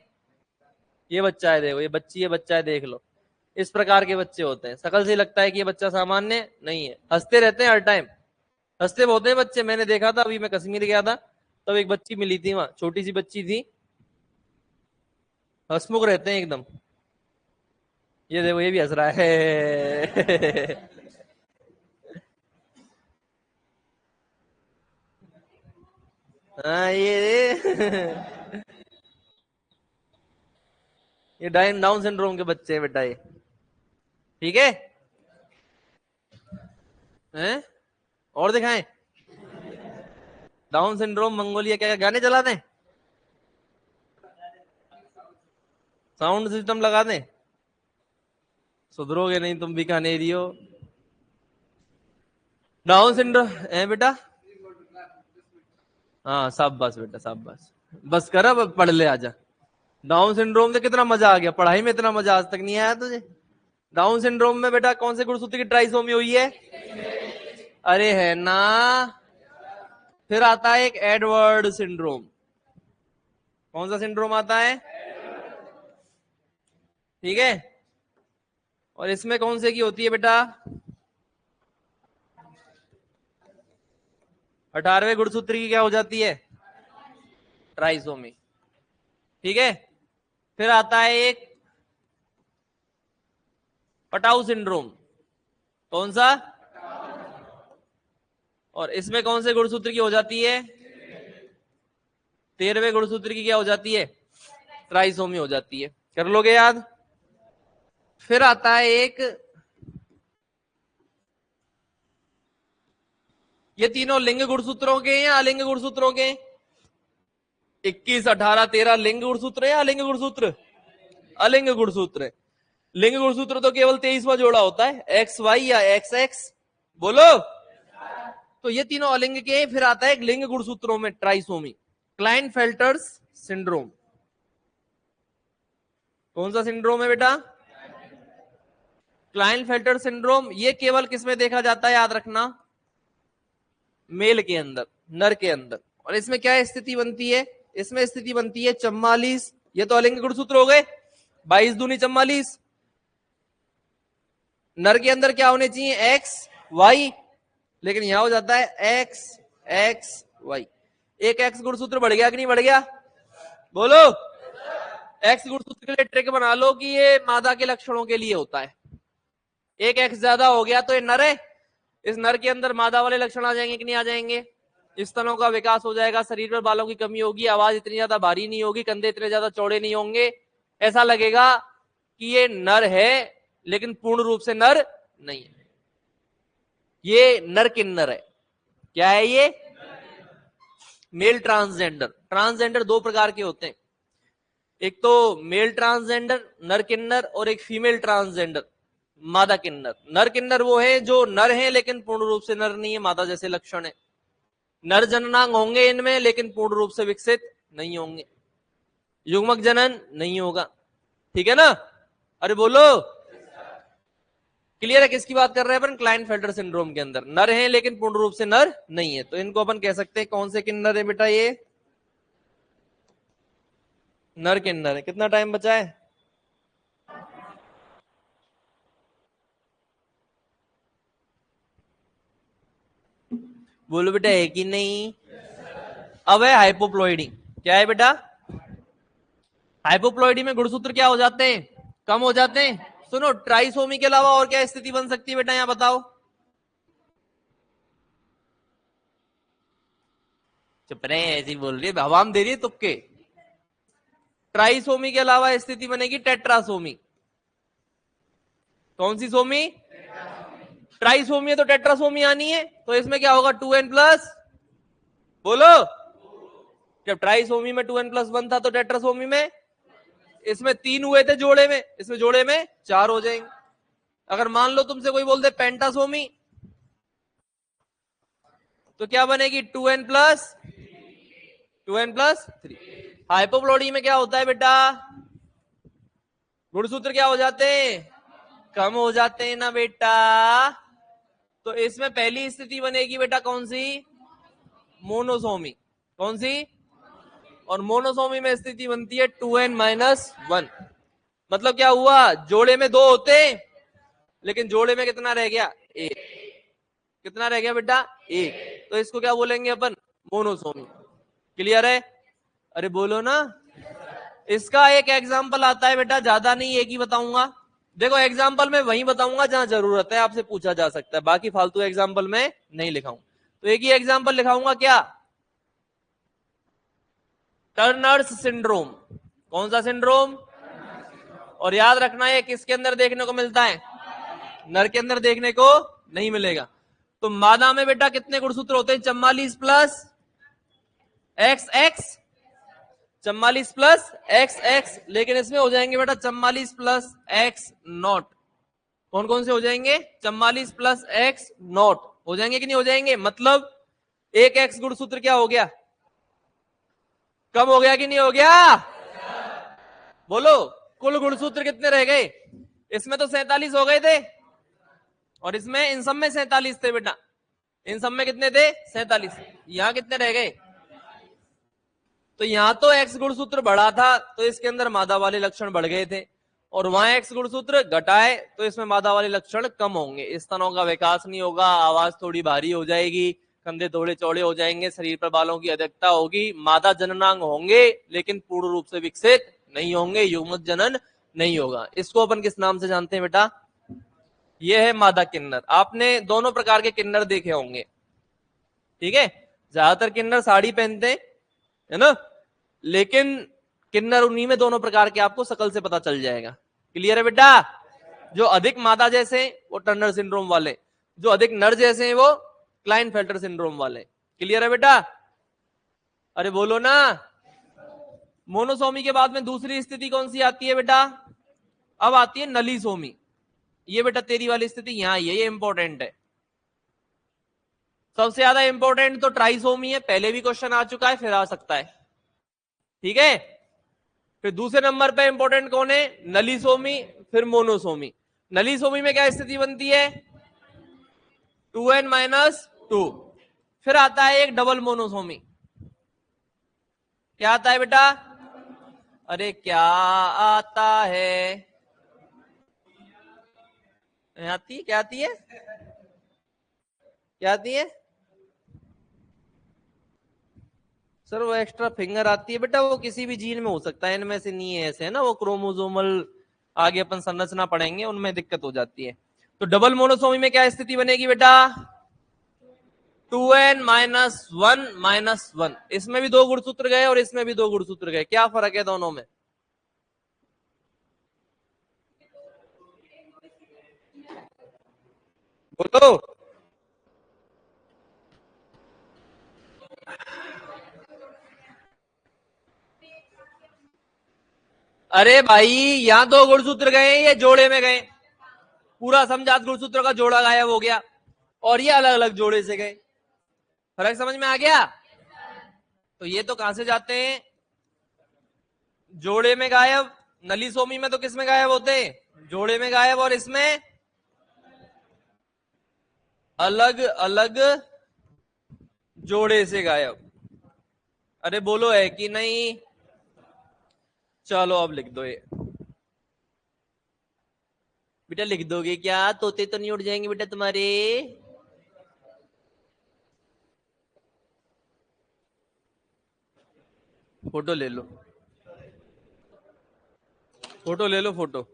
ये बच्चा है, देखो ये बच्ची, ये बच्चा है, देख लो। इस प्रकार के बच्चे होते हैं, शकल से ही लगता है कि ये बच्चा सामान्य नहीं है। हंसते रहते हैं हर टाइम, हंसते बहुत हैं बच्चे। मैंने देखा था, अभी मैं कश्मीर गया था, तब एक बच्ची मिली थी वहां, छोटी सी बच्ची थी, हंसमुख रहते हैं एकदम। ये देखो, ये भी हंस रहा है। हाँ ये डाउन सिंड्रोम के बच्चे हैं बेटा ये। ठीक है हैं? और दिखाएं? डाउन सिंड्रोम मंगोलिया क्या क्या गाने चला दें? साउंड सिस्टम लगा दें? सुधरोगे नहीं तुम भी कानेरी हो। डाउन सिंड्रोम है बेटा? हाँ सब बस बेटा सब बस। बस कर अब पढ़ ले आजा। डाउन सिंड्रोम से कितना मजा आ गया, पढ़ाई में इतना मजा आज तक नहीं आया तुझे। डाउन सिंड्रोम में बेटा कौन से गुणसूत्र की ट्राइसोमी हुई है? अरे है ना। फिर आता है एक एडवर्ड सिंड्रोम। कौन सा सिंड्रोम आता है? ठीक है। और इसमें कौन से की होती है बेटा? 18वें गुणसूत्र की क्या हो जाती है? ट्राइसोमी। ठीक है। फिर आता है एक पटाउ सिंड्रोम। कौन सा? और इसमें कौन से गुणसूत्र की हो जाती है? 13वें गुणसूत्र की क्या हो जाती है? ट्राइसोमी हो जाती है। कर लोगे याद? फिर आता है एक, ये तीनों लिंग गुणसूत्रों के या अलिंग गुणसूत्रों के? 21, 18, 13 लिंग गुणसूत्र है या अलिंग गुणसूत्र? अलिंग गुणसूत्र है। लिंग गुणसूत्र तो केवल 23वां जोड़ा होता है, एक्स वाई या एक्स एक्स। बोलो। तो ये तीनों अलिंग के। फिर आता है एक लिंग गुणसूत्रों में ट्राइसोमी, क्लाइनफेल्टर्स सिंड्रोम। कौन सा सिंड्रोम है बेटा? Klinefelter syndrome. ये केवल किसमें देखा जाता है याद रखना? मेल के अंदर, नर के अंदर। और इसमें क्या स्थिति बनती है? इसमें स्थिति बनती है 44। ये तो अलिंग गुणसूत्र हो गए। 22 दूनी 44। नर के अंदर क्या होने चाहिए? एक्स वाई, लेकिन यहां हो जाता है एक्स एक्स वाई। एक एक्स गुणसूत्र बढ़ गया कि नहीं बढ़ गया? बोलो। एक्स गुणसूत्र के लिए ट्रिक बना लो कि ये मादा के लक्षणों के लिए होता है। एक एक्स ज्यादा हो गया तो ये नर है। इस नर के अंदर मादा वाले लक्षण आ जाएंगे कि नहीं आ जाएंगे? स्तनों का विकास हो जाएगा, शरीर पर बालों की कमी होगी, आवाज इतनी ज्यादा भारी नहीं होगी, कंधे इतने ज्यादा चौड़े नहीं होंगे। ऐसा लगेगा कि ये नर है लेकिन पूर्ण रूप से नर नहीं है। ये नर किन्नर है। क्या है ये? Mail transgender. ट्रांसजेंडर दो प्रकार के होते हैं, एक तो मेल ट्रांसजेंडर नर किन्नर, और एक फीमेल ट्रांसजेंडर मादा किन्नर। नर किन्नर वो है जो नर है लेकिन पूर्ण रूप से नर नहीं है, मादा जैसे लक्षण है। नर जननांग होंगे इनमें लेकिन पूर्ण रूप से विकसित नहीं होंगे, युग्मक जनन नहीं होगा। ठीक है ना? अरे बोलो। क्लियर है किसकी बात कर रहे हैं अपन? क्लाइनफेल्टर सिंड्रोम के अंदर नर है लेकिन पूर्ण रूप से नर नहीं है, तो इनको अपन कह सकते हैं कौन से किन्नर है बेटा? ये नर किन्नर है। कितना टाइम बचा है? बोलो बेटा, है कि नहीं? अब है हाइपोप्लॉइडी। क्या है बेटा? हाइपोप्लॉइडी में गुणसूत्र क्या हो जाते हैं? कम हो जाते हैं। सुनो, ट्राइसोमी के अलावा और क्या स्थिति बन सकती है बेटा, यहां बताओ। चुप रहे, ऐसी बोल रही है, हवाम दे रही है तुक्के। ट्राइसोमी के अलावा स्थिति बनेगी टेट्रासोमी। कौन सी सोमी? ट्राइसोमी है तो टेट्रासोमी आनी है, तो इसमें क्या होगा? 2n+। बोलो। जब ट्राइसोमी में 2n+1 था तो टेट्रासोमी में इसमें 3 हुए थे जोड़े में, इसमें जोड़े में 4 हो जाएंगे। अगर मान लो तुमसे कोई बोल दे पेंटासोमी, तो क्या बनेगी? 2n+3। हाइपोप्लॉइडी में क्या होता है बेटा? गुणसूत्र क्या हो जाते हैं? कम हो जाते हैं ना बेटा। तो इसमें पहली स्थिति बनेगी बेटा कौन सी? मोनोसोमी। कौन सी? और मोनोसोमी में स्थिति बनती है 2n-1। मतलब क्या हुआ? जोड़े में 2 होते लेकिन जोड़े में कितना रह गया? 1। कितना रह गया बेटा? 1। तो इसको क्या बोलेंगे अपन? मोनोसोमी। क्लियर है? अरे बोलो ना। इसका एक एग्जाम्पल आता है बेटा, ज्यादा नहीं एक ही बताऊंगा। देखो एग्जाम्पल में वही बताऊंगा जहां जरूरत है, आपसे पूछा जा सकता है, बाकी फालतू एग्जाम्पल में नहीं लिखाऊंगा। तो एक ही एग्जाम्पल लिखाऊंगा क्या? Turners syndrome. कौन सा सिंड्रोम? और याद रखना है किसके अंदर देखने को मिलता है? नर के अंदर देखने को नहीं मिलेगा। तो मादा में बेटा कितने गुणसूत्र होते हैं? 44 plus x x, 44 plus x x, लेकिन इसमें हो जाएंगे बेटा 44 प्लस एक्स नॉट। कौन कौन से हो जाएंगे? 44 प्लस एक्स नॉट हो जाएंगे कि नहीं हो जाएंगे? मतलब एक एक्स गुणसूत्र क्या हो गया? कम हो गया कि नहीं हो गया? बोलो, कुल गुणसूत्र कितने रह गए? इसमें तो 47 हो गए थे, और इसमें इन सब में 47 थे बेटा। इन सब में कितने थे? 47। यहां कितने रह गए? तो यहां तो एक्स गुणसूत्र बढ़ा था तो इसके अंदर मादा वाले लक्षण बढ़ गए थे, और वहां एक्स गुणसूत्र घटाए तो इसमें मादा वाले लक्षण कम होंगे। स्तनों का विकास नहीं होगा, आवाज थोड़ी भारी हो जाएगी, कंधे थोड़े चौड़े हो जाएंगे, शरीर पर बालों की अधिकता होगी, मादा जननांग होंगे लेकिन पूर्ण रूप से विकसित नहीं होंगे, युग्मक जनन नहीं होगा। इसको अपन किस नाम से जानते हैं बेटा? ये है मादा किन्नर। आपने दोनों प्रकार के किन्नर देखे होंगे, ठीक है? ज्यादातर किन्नर साड़ी पहनते हैं, है ना, लेकिन किन्नर उन्हीं में दोनों प्रकार के आपको शकल से पता चल जाएगा। क्लियर है बेटा? जो अधिक मादा जैसे हैं वो टर्नर सिंड्रोम वाले, जो अधिक नर जैसे हैं वो क्लाइनफेल्टर सिंड्रोम वाले। क्लियर है बेटा? अरे बोलो ना। मोनोसोमी के बाद में दूसरी स्थिति कौन सी आती है बेटा? अब आती है नलीसोमी। ये बेटा तेरी वाली स्थिति यहां है, ये इंपॉर्टेंट है। सबसे ज्यादा इंपॉर्टेंट तो ट्राइसोमी है, पहले भी क्वेश्चन आ चुका है, फिर आ सकता है, ठीक है? फिर दूसरे नंबर पे इंपॉर्टेंट कौन है? नलीसोमी, फिर मोनोसोमी। नलीसोमी में क्या स्थिति बनती है? 2n-2। फिर आता है एक डबल मोनोसोमी। क्या आता है बेटा? अरे क्या आता है? आती है? क्या आती है? क्या आती है सर? वो एक्स्ट्रा फिंगर आती है बेटा, वो किसी भी जीन में हो सकता है, इनमें से नहीं है, ऐसे है ना, वो क्रोमोसोमल आगे अपन संरचना पढ़ेंगे, उनमें दिक्कत हो जाती है। तो डबल मोनोसोमी में क्या स्थिति बनेगी बेटा? 2n-1-1। इसमें भी दो गुणसूत्र गए और इसमें भी दो गुणसूत्र गए। क्या फर्क है दोनों में? बोलो। अरे भाई, यहां दो गुणसूत्र गए, ये जोड़े में गए, पूरा समझात गुणसूत्र का जोड़ा गायब हो गया, और ये अलग अलग जोड़े से गए। फर्क समझ में आ गया? तो ये तो कहां से जाते हैं? जोड़े में गायब। नलीसोमी में तो किस में गायब होते हैं? जोड़े में गायब, और इसमें अलग अलग जोड़े से गायब। अरे बोलो, है कि नहीं? चलो अब लिख दो ये। बेटा लिख दोगे क्या? तोते तो नहीं उड़ जाएंगे बेटा तुम्हारे? फोटो ले लो, फोटो ले लो, फोटो।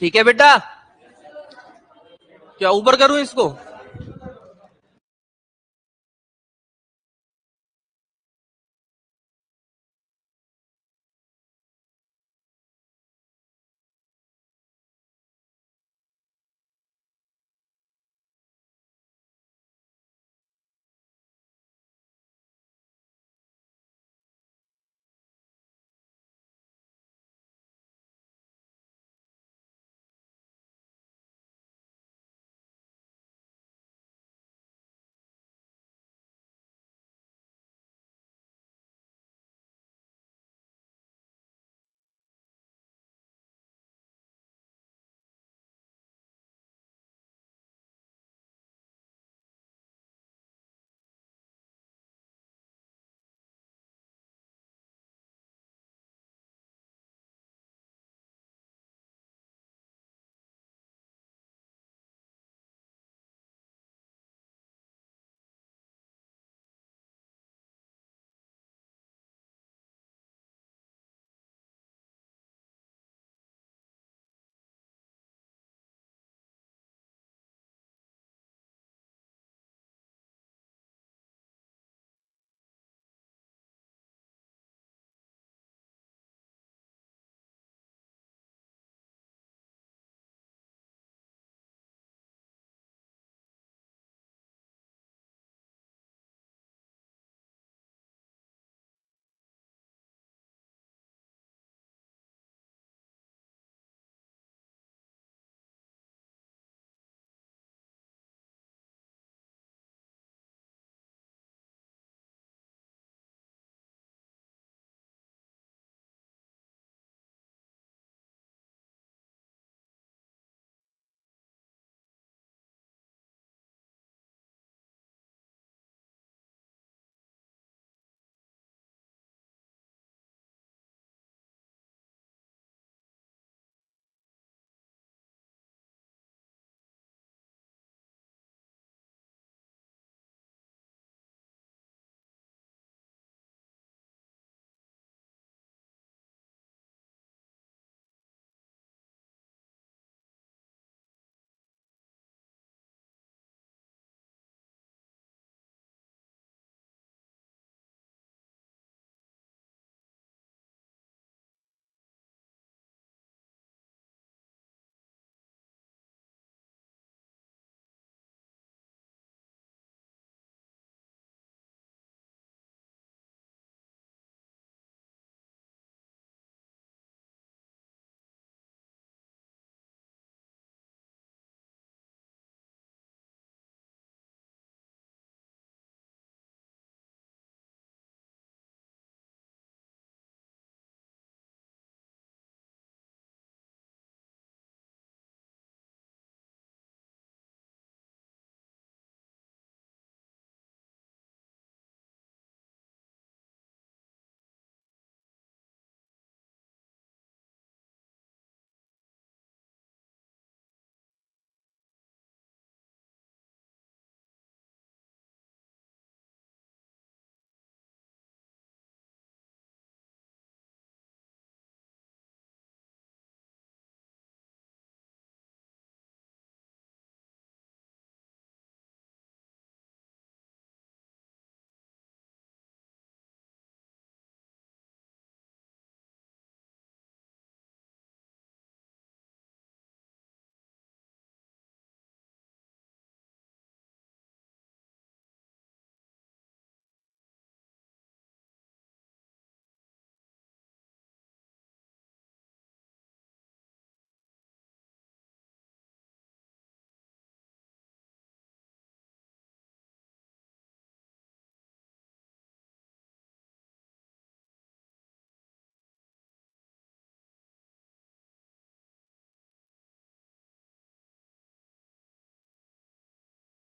ठीक है बेटा? क्या ऊपर करूं इसको?